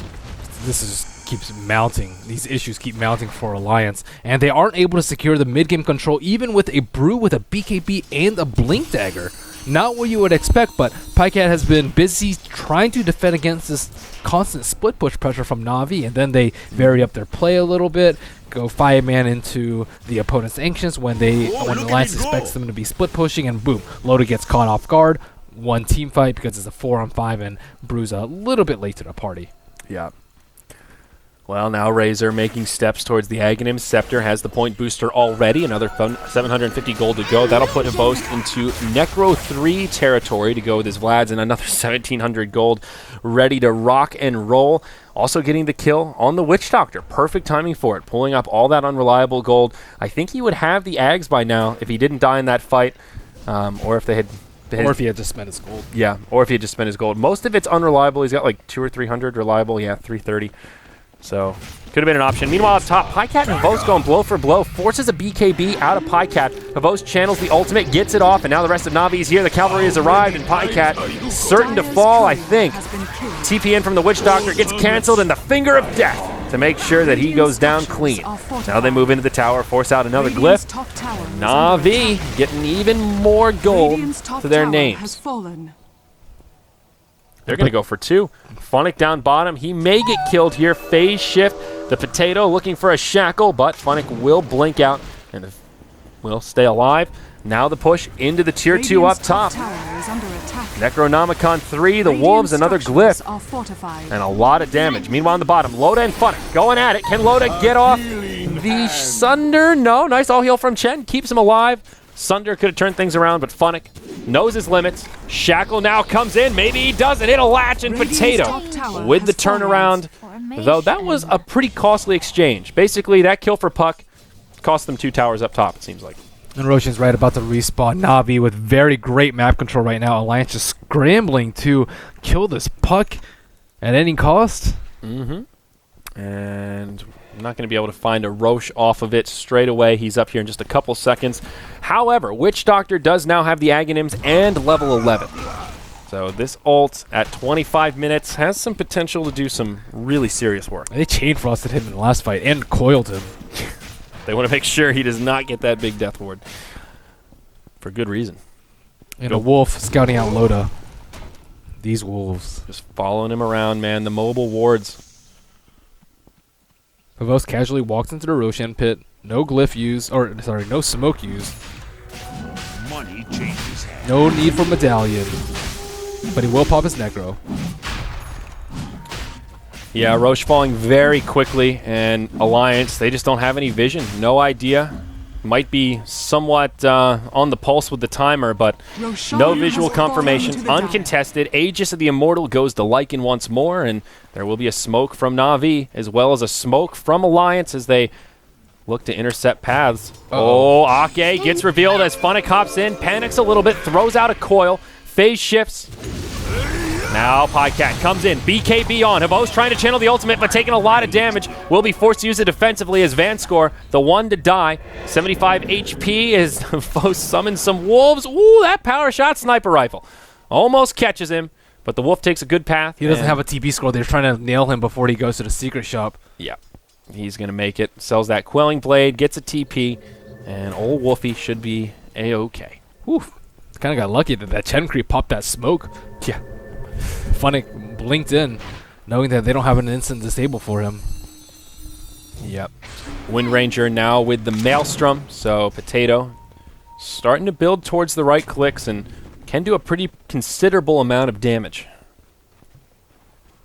This is keeps mounting. These issues keep mounting for Alliance, and they aren't able to secure the mid-game control even with a Brew with a BKB and a Blink Dagger. Not what you would expect, but Pycat has been busy trying to defend against this constant split push pressure from Navi, and then they vary up their play a little bit, go 5-man into the opponent's Ancients when Alliance expects them to be split pushing, and boom, Loda gets caught off guard. One team fight because it's a 4-on-5, and Brew's a little bit late to the party. Yeah. Well, now Razor making steps towards the Aghanim. Scepter has the point booster already. Another 750 gold to go. That'll put Havost into Necro 3 territory to go with his Vlads, and another 1,700 gold ready to rock and roll. Also getting the kill on the Witch Doctor. Perfect timing for it. Pulling up all that unreliable gold. I think he would have the Ags by now if he didn't die in that fight, or if they had... Or if he had just spent his gold. Yeah, or if he had just spent his gold. Most of it's unreliable. He's got like 200 or 300 reliable. Yeah, 330. So, could have been an option. Meanwhile, up top, Pycat and Havost going blow for blow. Forces a BKB out of Pycat. Havost channels the ultimate, gets it off, and now the rest of Navi is here. The cavalry has arrived, and Pycat certain to fall, I think. TP in from the Witch Doctor gets canceled, and the Finger of Death to make sure that he goes down clean. Now they move into the tower, force out another glyph. Navi getting even more gold to their names. They're going to go for 2. Funnick down bottom. He may get killed here. Phase shift. The Potato looking for a shackle, but Funnick will blink out and will stay alive. Now the push into the tier 2 up top. Necronomicon 3, the Wolves, another glyph. And a lot of damage. Meanwhile on the bottom, Loda and Funnick going at it. Can Loda get off the Sunder? No. Nice all heal from Chen. Keeps him alive. Sunder could have turned things around, but Funnick knows his limits. Shackle now comes in. Maybe he doesn't. It'll latch, and Potato with the turnaround. Though that was a pretty costly exchange. Basically, that kill for Puck cost them 2 towers up top, it seems like. And Roshan's right about to respawn. Navi with very great map control right now. Alliance just scrambling to kill this Puck at any cost. Mm-hmm. And I'm not going to be able to find a Roche off of it straight away. He's up here in just a couple seconds. However, Witch Doctor does now have the Aghanims and level 11. So this ult at 25 minutes has some potential to do some really serious work. They chain frosted him in the last fight and coiled him. They want to make sure he does not get that big death ward. For good reason. And a wolf scouting out Loda. These wolves. Just following him around, man. The mobile wards. Havost casually walks into the Roshan pit. No glyph used, or sorry, no smoke used. Money changes hands. No need for medallion. But he will pop his Necro. Yeah, Roche falling very quickly, and Alliance, they just don't have any vision. No idea. Might be somewhat on the pulse with the timer, but no visual confirmation. Uncontested. Aegis of the Immortal goes to Lycan once more, and there will be a smoke from Navi, as well as a smoke from Alliance as they look to intercept paths. Oh, Ake gets revealed as Funnick hops in, panics a little bit, throws out a coil, phase shifts. Now Pycat comes in, BKB on. Havost trying to channel the ultimate, but taking a lot of damage. Will be forced to use it defensively as Vanscore, the one to die. 75 HP as Havost summons some wolves. Ooh, that power shot sniper rifle. Almost catches him, but the wolf takes a good path. He doesn't have a TP score. They're trying to nail him before he goes to the secret shop. Yeah, he's going to make it. Sells that Quelling Blade, gets a TP, and old Wolfie should be A-okay. Oof. Kind of got lucky that that Chen creep popped that smoke. Yeah. Funnick blinked in, knowing that they don't have an instant disable for him. Yep. Wind Ranger now with the Maelstrom, so Potato starting to build towards the right clicks and can do a pretty considerable amount of damage.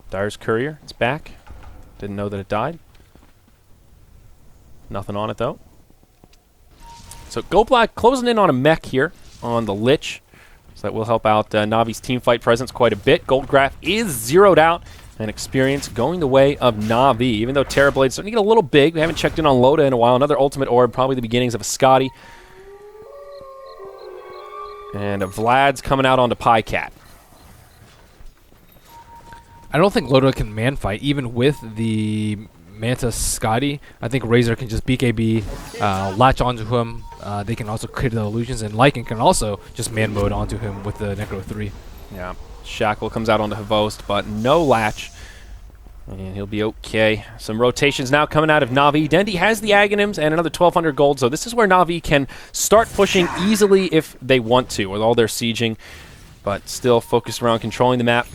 Dyer's Courier, it's back. Didn't know that it died. Nothing on it though. So Go Black closing in on a mech here on the Lich. So that will help out Navi's team fight presence quite a bit. Goldgraph is zeroed out, and experience going the way of Navi. Even though Terrorblade's starting to get a little big, we haven't checked in on Loda in a while. Another ultimate orb, probably the beginnings of a Scotty. And Vlad's coming out onto Pycat. I don't think Loda can man fight, even with the Manta Scotty. I think Razor can just BKB, latch onto him. They can also clear the illusions, and Lycan can also just man mode onto him with the Necro 3. Yeah. Shackle comes out onto Havost, but no latch. And he'll be okay. Some rotations now coming out of Navi. Dendi has the Aghanims and another 1,200 gold, so this is where Navi can start pushing easily if they want to with all their sieging, but still focused around controlling the map,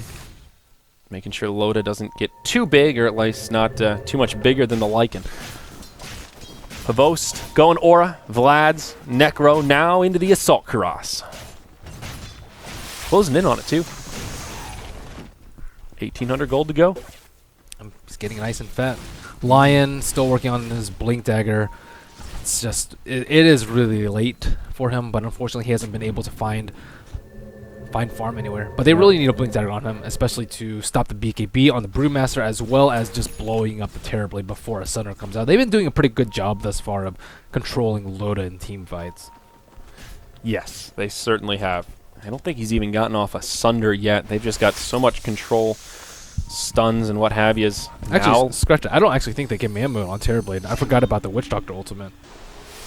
making sure Loda doesn't get too big, or at least not too much bigger than the Lycan. Havost going Aura, Vlad's, Necro now into the Assault Cuirass. Closing in on it too. 1,800 gold to go. He's getting nice and fat. Lion still working on his Blink Dagger. It's just, it is really late for him, but unfortunately he hasn't been able to find farm anywhere. But they really need a Blink Dagger on him, especially to stop the BKB on the Brewmaster, as well as just blowing up the Terrorblade before a Sunder comes out. They've been doing a pretty good job thus far of controlling Loda in team fights. Yes, they certainly have. I don't think he's even gotten off a Sunder yet. They've just got so much control, stuns and what have yous. Actually, scratch it. I don't actually think they can man mode on Terrorblade. I forgot about the Witch Doctor ultimate.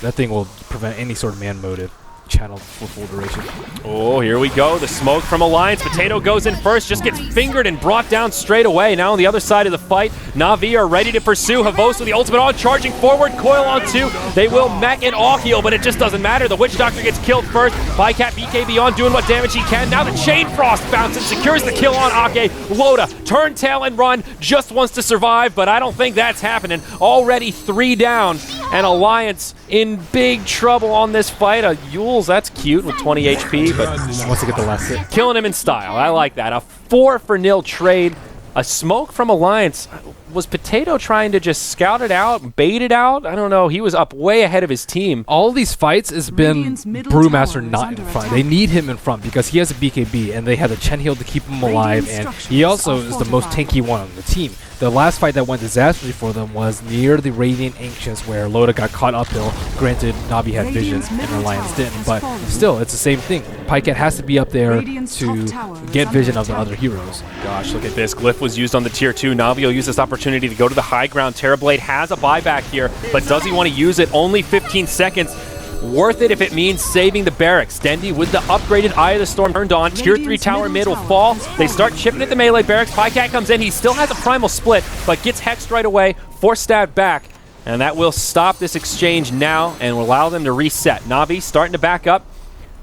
That thing will prevent any sort of man mode if channeled for full duration. Oh, here we go. The smoke from Alliance. Potato goes in first, just gets fingered and brought down straight away. Now on the other side of the fight, Navi are ready to pursue. Havost with the ultimate on, charging forward. Coil on 2. They will mech and all heal, but it just doesn't matter. The Witch Doctor gets killed first. Pycat BKB on, doing what damage he can. Now the Chain Frost bounces, secures the kill on Ake. Loda, turn tail and run, just wants to survive, but I don't think that's happening. Already 3 down, and Alliance in big trouble on this fight. Yules, that's cute with 20 HP, but Wants to get the last hit. killing him in style. I like that. A 4-for-0 trade. A smoke from Alliance. Was Potato trying to just scout it out, bait it out? I don't know. He was up way ahead of his team. All these fights has been Radiant's middle Brewmaster tower is not under in front. attack. They need him in front because he has a BKB, and they have a Chen heal to keep him alive, and he also is the most tanky one on the team. The last fight that went disastrously for them was near the Radiant Ancients, where Loda got caught uphill. Granted, Navi had vision Radiant's and middle Alliance tower didn't, has but fallen. still, it's the same thing. Pycat has to be up there Radiant's top to tower is get under vision of the attack. other heroes. Gosh, look at this. Glyph was used on the tier 2. Navi will use this opportunity to go to the high ground. Terrorblade has a buyback here, but does he want to use it? Only 15 seconds. Worth it if it means saving the barracks. Dendi with the upgraded Eye of the Storm turned on. Tier 3 tower mid will fall. They start chipping at the melee barracks. Pycat comes in. He still has a primal split, but gets hexed right away. Force stab back. And that will stop this exchange now and will allow them to reset. Navi starting to back up.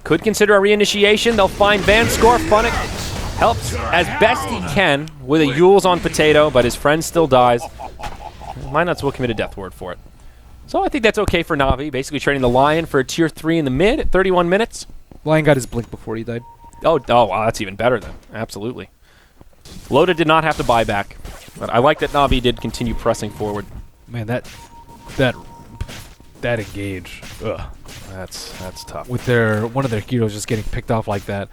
Could consider a reinitiation. They'll find Vanscore. Funnick helps as best he can with a Yules on Potato, but his friend still dies. Minot's will commit a death ward for it. So I think that's okay for Navi, basically trading the Lion for a tier 3 in the mid at 31 minutes. Lion got his blink before he died. Oh, wow, that's even better then. Absolutely. Loda did not have to buy back, but I like that Navi did continue pressing forward. Man, that engage. Ugh. That's tough. With one of their heroes just getting picked off like that,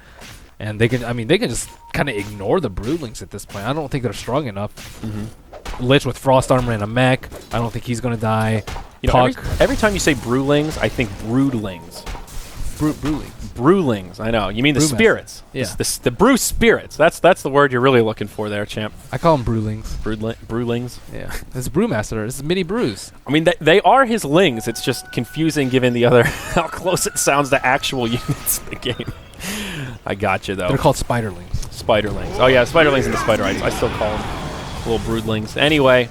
and they can just kind of ignore the Broodlings at this point. I don't think they're strong enough. Lich with frost armor and a mech. I don't think he's gonna die. You know, Puck. every time you say Brewlings, I think Broodlings. Broodling. Brewlings, I know. You mean the Brewmaster. spirits. Yeah. The brew spirits. That's the word you're really looking for there, champ. I call them Broodlings. Brewlings. Yeah. This is Brewmaster. This is mini brews. I mean, they are his lings. It's just confusing given the other how close it sounds to actual units in the game. I got you though. They're called Spiderlings. Spiderlings. Oh yeah, Spiderlings and the Spiderites. I still call them little broodlings. Anyway,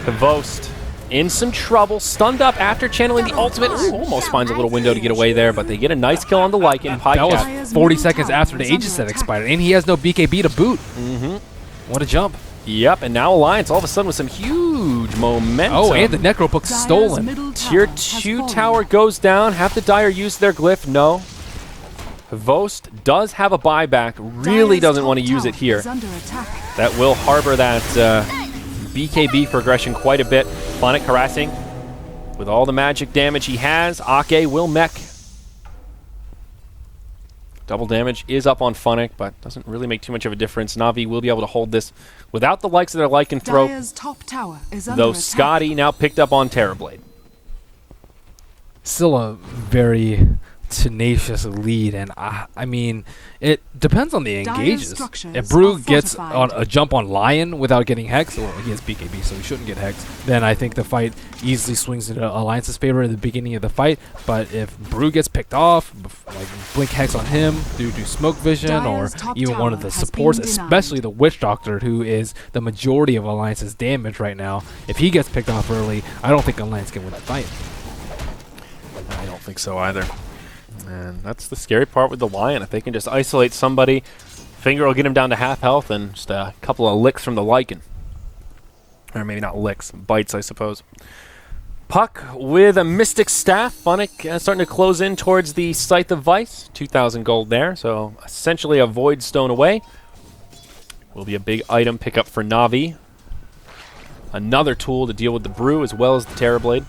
Havost in some trouble, stunned up after channeling the ultimate. Ooh, almost finds a little window to get away there, but they get a nice kill on the Lycan. That Pycat. was 40 seconds after the Aegis set expired, and he has no BKB to boot. What a jump. Yep, and now Alliance all of a sudden with some huge momentum. Oh, and the Necro Book's Dire's stolen. middle Tier tower has 2 fallen. tower goes down. Have the Dire use their glyph? No. Havost does have a buyback. Really Dire's doesn't top want to use tower it here. is under attack. That will harbor that BKB progression quite a bit. Funnick harassing with all the magic damage he has. Ake will mech. Double damage is up on Funnick, but doesn't really make too much of a difference. Navi will be able to hold this without the likes of their Lycanthrope, Dire's top tower is under though attack. Scotty now picked up on Terrorblade. Still a very tenacious lead, and I mean, it depends on the Dire's engages. structures If Brew are gets fortified. on a jump on Lion without getting hexed, well, he has BKB, so he shouldn't get hexed, then I think the fight easily swings into Alliance's favor at the beginning of the fight. But if Brew gets picked off, like blink hex on him, do smoke vision, or Dire's top even one of tower the has supports, been denied. especially the Witch Doctor, who is the majority of Alliance's damage right now, if he gets picked off early, I don't think Alliance can win that fight. I don't think so either. And that's the scary part with the Lion. If they can just isolate somebody, Finger will get him down to half health and just a couple of licks from the Lycan. Or maybe not licks, bites, I suppose. Puck with a Mystic Staff. Funnick starting to close in towards the Scythe of Vice. 2,000 gold there, so essentially a Void Stone away. Will be a big item pickup for Navi. Another tool to deal with the Brew as well as the Terrorblade.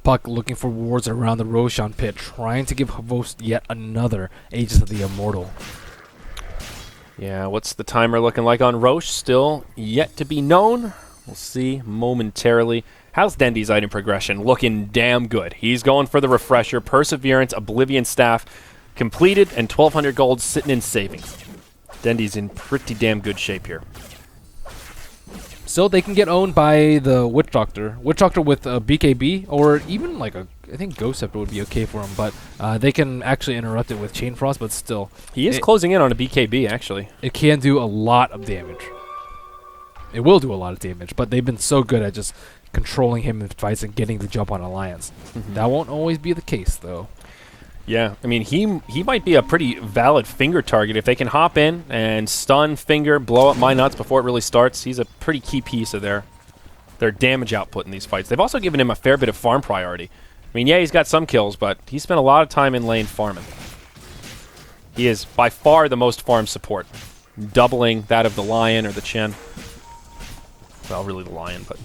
Puck looking for wards around the Roshan pit, trying to give Havost yet another Aegis of the Immortal. Yeah, what's the timer looking like on Roche? Still yet to be known. We'll see momentarily. How's Dendy's item progression? Looking damn good. He's going for the refresher. Perseverance, Oblivion Staff completed, and 1,200 gold sitting in savings. Dendy's in pretty damn good shape here. Still, they can get owned by the Witch Doctor. Witch Doctor with a BKB, or even like I think Ghost Scepter would be okay for him, but they can actually interrupt it with Chain Frost, but still. He is closing in on a BKB, actually. It can do a lot of damage. It will do a lot of damage, but they've been so good at just controlling him in fights and getting the jump on Alliance. That won't always be the case, though. Yeah, I mean, he might be a pretty valid Finger target. If they can hop in and stun Finger, blow up My Nuts before it really starts, he's a pretty key piece of their damage output in these fights. They've also given him a fair bit of farm priority. I mean, yeah, he's got some kills, but he spent a lot of time in lane farming. He is by far the most farm support, doubling that of the Lion or the Chen. Well, really the Lion, but...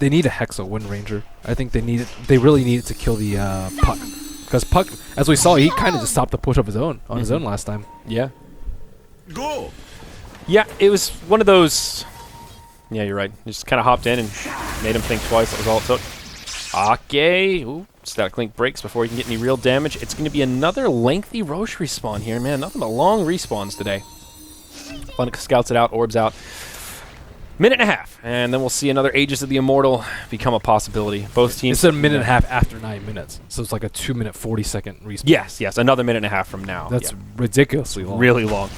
They need a Hexo Wind Ranger. I think they really need it to kill the Puck. Because Puck, as we saw, he kind of just stopped the push of his own on his own last time. Yeah. Go. Yeah, it was one of those... Yeah, you're right. He just kind of hopped in and made him think twice. That was all it took. Okay. Ooh, Static Link breaks before he can get any real damage. It's going to be another lengthy Roche respawn here, man. Nothing but long respawns today. Funnick scouts it out, orbs out. Minute and a half, and then we'll see another Aegis of the Immortal become a possibility. Both teams... It's a minute and a half after 9 minutes, so it's like a 2-minute 40-second respawn. Yes, another minute and a half from now. That's Yeah. ridiculously long. Really long.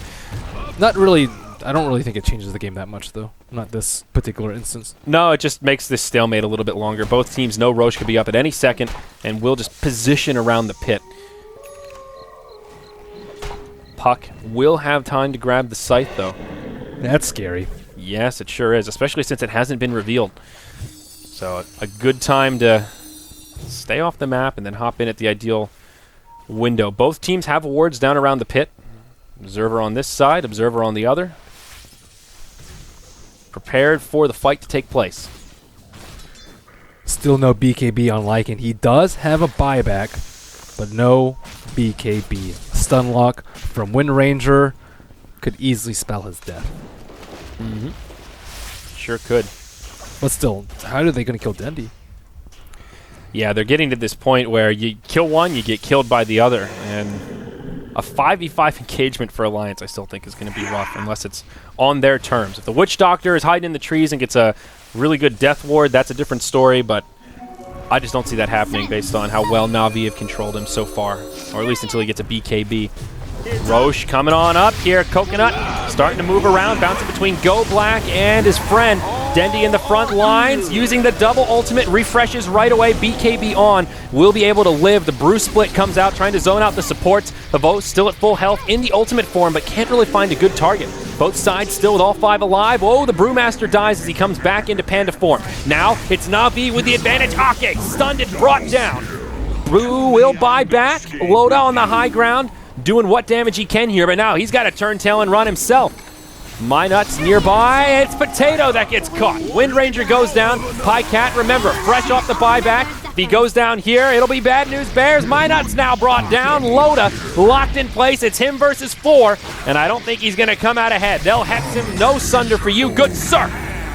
Not really. I don't really think it changes the game that much, though. Not this particular instance. No, it just makes this stalemate a little bit longer. Both teams know Roche could be up at any second, and will just position around the pit. Puck will have time to grab the Scythe, though. That's scary. Yes, it sure is, especially since it hasn't been revealed. So a good time to stay off the map and then hop in at the ideal window. Both teams have wards down around the pit. Observer on this side, Observer on the other. Prepared for the fight to take place. Still no BKB on Lycan. He does have a buyback, but no BKB. Stun lock from Wind Ranger could easily spell his death. Sure could. But still, how are they going to kill Dendy? Yeah, they're getting to this point where you kill one, you get killed by the other. And a 5v5 engagement for Alliance I still think is going to be rough unless it's on their terms. If the Witch Doctor is hiding in the trees and gets a really good death ward, that's a different story, but I just don't see that happening based on how well Navi have controlled him so far, or at least until he gets a BKB. Roche coming on up here, Coconut starting to move around, bouncing between Go Black and his friend. Dendy in the front lines, using the double ultimate, refreshes right away, BKB on, will be able to live. The Brew Split comes out, trying to zone out the supports. Havo still at full health in the ultimate form, but can't really find a good target. Both sides still with all 5 alive. Oh, the Brewmaster dies as he comes back into Panda form. Now, it's Navi with the advantage. Ake, stunned and brought down. Brew will buy back. Loda on the high ground, doing what damage he can here, but now he's got to turn tail and run himself. My Nuts nearby. It's Potato that gets caught. Wind Ranger goes down. Pie Cat, remember, fresh off the buyback. If he goes down here, it'll be bad news bears. Minot's now brought down. Loda locked in place. It's him versus 4, and I don't think he's going to come out ahead. They'll hex him. No Sunder for you. Good sir.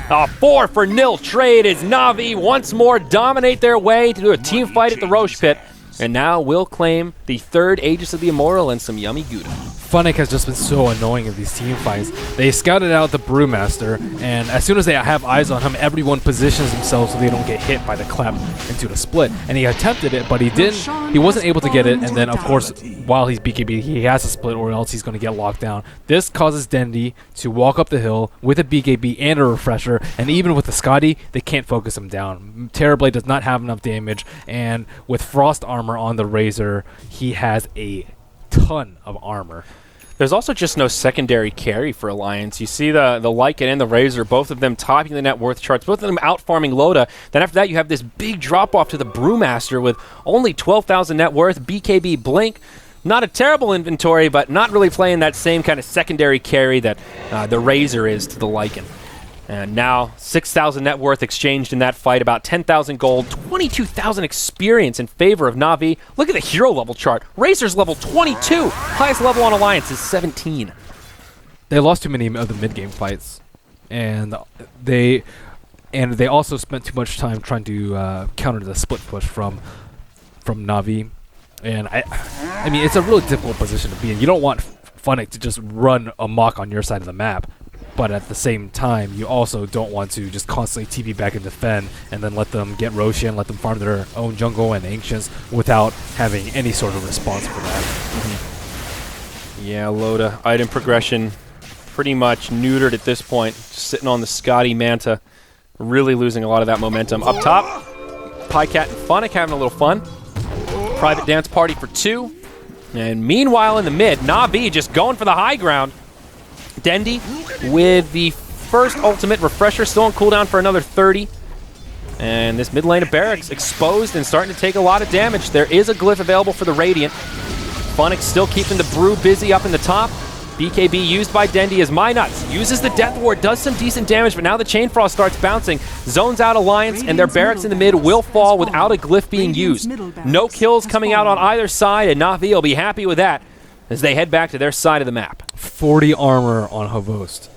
A 4-for-0 trade as Navi once more dominate their way to do a team fight at the Roche Pit, and now will claim the 3rd Aegis of the Immortal and some yummy Gouda. Funnick has just been so annoying in these team fights. They scouted out the Brewmaster, and as soon as they have eyes on him, everyone positions themselves so they don't get hit by the clap into the split. And he attempted it, but he didn't. He wasn't able to get it, and then, of course, while he's BKB, he has to split or else he's going to get locked down. This causes Dendi to walk up the hill with a BKB and a refresher, and even with the Scotty, they can't focus him down. Terrorblade does not have enough damage, and with Frost Armor on the Razor, he has a ton of armor. There's also just no secondary carry for Alliance. You see the Lycan and the Razor, both of them topping the net worth charts, both of them out-farming Loda. Then after that, you have this big drop-off to the Brewmaster with only 12,000 net worth, BKB Blink. Not a terrible inventory, but not really playing that same kind of secondary carry that the Razor is to the Lycan. And now 6,000 net worth exchanged in that fight, about 10,000 gold, 22,000 experience in favor of Navi. Look at the hero level chart. Razor's level 22. Highest level on Alliance is 17. They lost too many of the mid-game fights, and they also spent too much time trying to counter the split push from Navi. And I mean, it's a really difficult position to be in. You don't want Funnick to just run amok on your side of the map. But at the same time, you also don't want to just constantly TP back and defend and then let them get Roshan, let them farm their own jungle and Ancients without having any sort of response for that. Mm-hmm. Yeah, Loda, item progression pretty much neutered at this point. Just sitting on the Scotty Manta, really losing a lot of that momentum. Up top, Pycat and Funnick having a little fun. Private dance party for 2. And meanwhile in the mid, Navi just going for the high ground. Dendi with the first ultimate refresher, still on cooldown for another 30. And this mid lane of Barracks exposed and starting to take a lot of damage. There is a glyph available for the Radiant. Funnick still keeping the Brew busy up in the top. BKB used by Dendi as Minuts uses the Death Ward, does some decent damage, but now the Chain Frost starts bouncing. Zones out Alliance, and their Barracks in the mid will fall without a glyph being used. No kills coming out on either side, and Navi will be happy with that as they head back to their side of the map. 40 armor on Havost.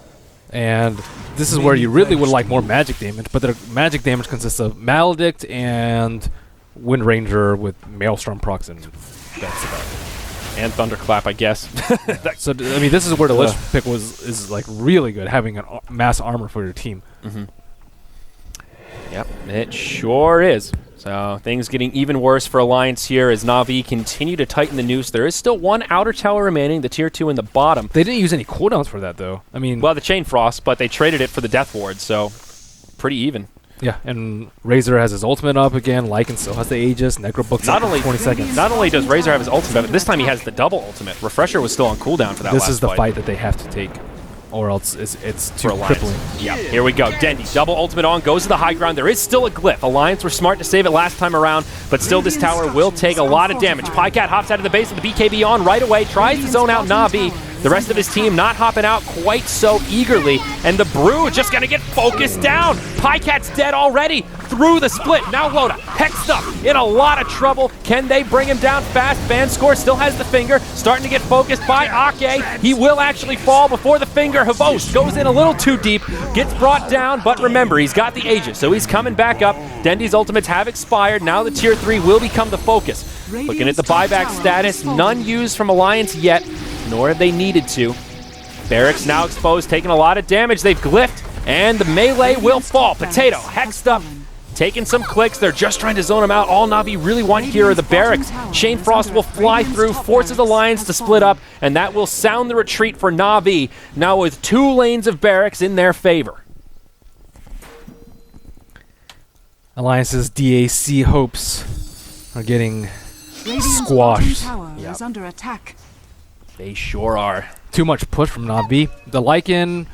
And this is where you really would like more magic damage, but their magic damage consists of Maledict and Wind Ranger with Maelstrom procs, and that's about it. And Thunderclap, I guess. So, I mean, this is where the Lich pick is like really good, having an mass armor for your team. Mm-hmm. Yep, it sure is. So things getting even worse for Alliance here as Navi continue to tighten the noose. There is still one outer tower remaining, the tier 2 in the bottom. They didn't use any cooldowns for that, though. I mean, well, the Chain Frost, but they traded it for the Death Ward, so pretty even. Yeah, and Razor has his ultimate up again. Lycan still has the Aegis. Necrobook's up in 20 seconds. Not only does Razor have his ultimate, but this time he has the double ultimate. Refresher was still on cooldown for that This last is the fight. fight that they have to take, or else it's too crippling. Yeah, here we go. Dendi, double ultimate on, goes to the high ground. There is still a glyph. Alliance were smart to save it last time around, but still this tower will take a lot of damage. Pycat hops out of the base with the BKB on right away, tries to zone out Navi. The rest of his team not hopping out quite so eagerly, and the Brew just gonna get focused down. Pycat's dead already through the split. Now Loda, hexed up, in a lot of trouble. Can they bring him down fast? Vanscore still has the finger, starting to get focused by Ake. He will actually fall before the finger. Havost goes in a little too deep, gets brought down, but remember, he's got the Aegis, so he's coming back up. Dendi's ultimates have expired. Now the tier 3 will become the focus. Looking at the buyback status, none used from Alliance yet, nor have they needed to. Barracks now exposed, taking a lot of damage. They've glyphed, and the melee will fall. Potato, hexed up, taking some clicks. They're just trying to zone him out. All Navi really want here are the Barracks. Chain Frost will fly through, forces Alliance to split up, and that will sound the retreat for Navi, now with 2 lanes of Barracks in their favor. Alliance's DAC hopes are getting squashed. Is under attack. They sure are. Too much push from Navi. The Lycan,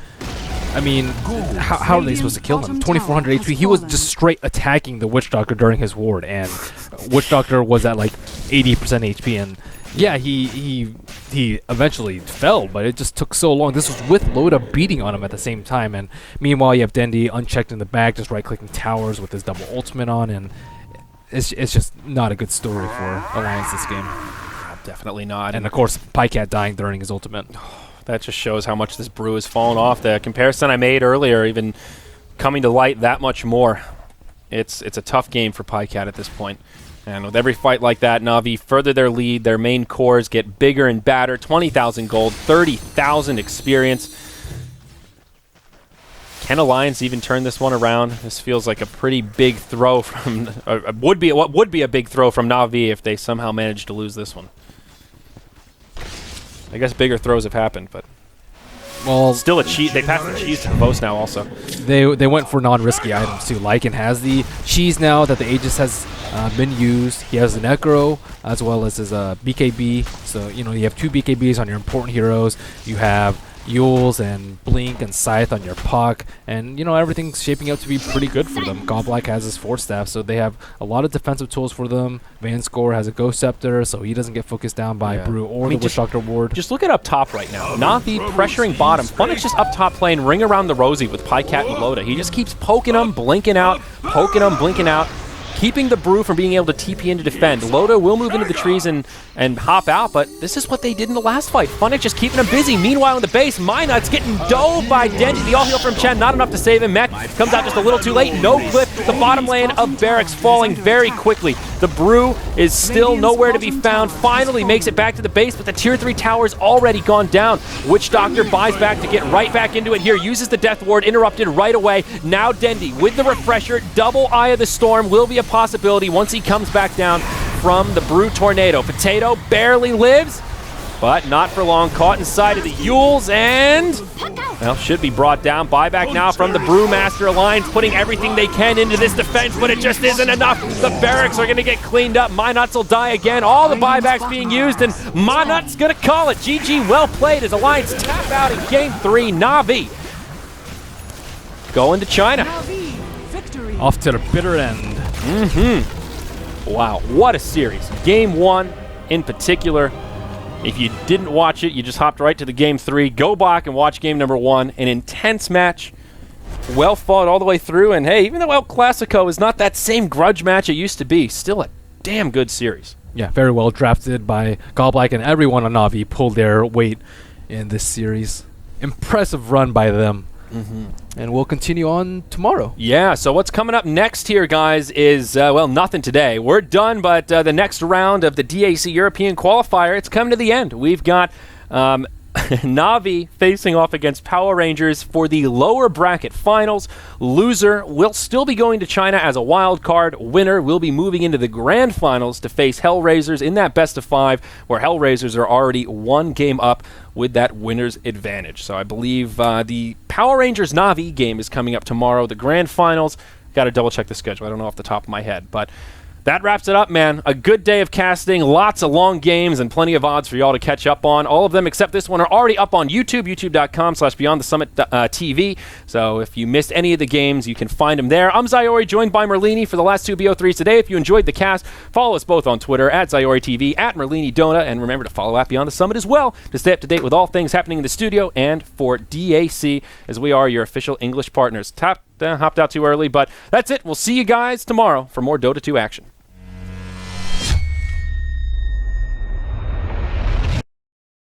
I mean, how are they supposed to kill him? 2400 HP. He was just straight attacking the Witch Doctor during his ward, and Witch Doctor was at like 80% HP, and yeah, he eventually fell, but it just took so long. This was with Loda beating on him at the same time, and meanwhile you have Dendi unchecked in the back, just right-clicking towers with his double ultimate on, and it's just not a good story for Alliance this game. Definitely not. And of course, Pycat dying during his ultimate. That just shows how much this brew has fallen off. The comparison I made earlier, even coming to light that much more. It's a tough game for Pycat at this point. And with every fight like that, Navi further their lead. Their main cores get bigger and badder. 20,000 gold, 30,000 experience. Can Alliance even turn this one around? This feels like a pretty big throw from what would be a big throw from Navi if they somehow managed to lose this one. I guess bigger throws have happened, but well, still a cheat. They passed the cheese to the post now also. They went for non-risky items too. Lycan has the cheese now that the Aegis has been used. He has the Necro as well as his BKB. So, you have 2 BKBs on your important heroes. You have Yules and Blink and Scythe on your Puck, and everything's shaping out to be pretty good for them. Godblack has his Force Staff, so they have a lot of defensive tools for them. Vanscore has a Ghost Scepter, so he doesn't get focused down by Brew or the Witch Doctor Ward. Just look at up top right now. Navi pressuring bottom. Funnick's just up top playing Ring Around the Rosie with Pycat and Loda. He just keeps poking them, blinking out, poking them, blinking out, keeping the Brew from being able to TP in to defend. Loda will move into the trees and hop out, but this is what they did in the last fight. Funnick just keeping him busy. Meanwhile, in the base, Minut's getting dove by Denji. The all-heal from Chen, not enough to save him. Mech comes out just a little too late. No clip. The bottom lane of Barracks falling very quickly. The Brew is still nowhere to be found. Finally makes it back to the base, but the tier 3 tower's already gone down. Witch Doctor buys back to get right back into it here. Uses the Death Ward, interrupted right away. Now Dendi with the refresher. Double Eye of the Storm will be a possibility once he comes back down from the Brew Tornado. Potato barely lives, but not for long. Caught inside of the Yules and, well, should be brought down. Buyback now from the Brewmaster Alliance, putting everything they can into this defense, but it just isn't enough. The Barracks are going to get cleaned up. Minuts will die again. All the buybacks being used, and Minut's going to call it. GG, well played as Alliance tap out in Game 3. Navi going to China. Navi, victory. Off to the bitter end. Wow, what a series. Game 1 in particular. If you didn't watch it, you just hopped right to the Game 3. Go back and watch Game number 1. An intense match. Well fought all the way through. And hey, even though El Clasico is not that same grudge match it used to be, still a damn good series. Yeah, very well drafted by Godblack, and everyone on Navi pulled their weight in this series. Impressive run by them. And we'll continue on tomorrow. Yeah, so what's coming up next here, guys, is, well, nothing today. We're done, but the next round of the DAC European Qualifier, it's come to the end. We've got Navi facing off against Power Rangers for the lower bracket finals. Loser will still be going to China as a wild card. Winner will be moving into the grand finals to face Hellraisers in that best of 5, where Hellraisers are already 1 game up with that winner's advantage. So I believe the Power Rangers Navi game is coming up tomorrow. The grand finals, got to double check the schedule. I don't know off the top of my head, but that wraps it up, man. A good day of casting, lots of long games, and plenty of odds for y'all to catch up on. All of them except this one are already up on YouTube, youtube.com/BeyondTheSummit.tv. So if you missed any of the games, you can find them there. I'm Zyori, joined by Merlini for the last 2 BO3s today. If you enjoyed the cast, follow us both on Twitter, @ZyoriTV, @MerliniDona, and remember to follow Beyond the Summit as well to stay up to date with all things happening in the studio and for DAC, as we are your official English partners. Hopped out too early, but that's it. We'll see you guys tomorrow for more Dota 2 action.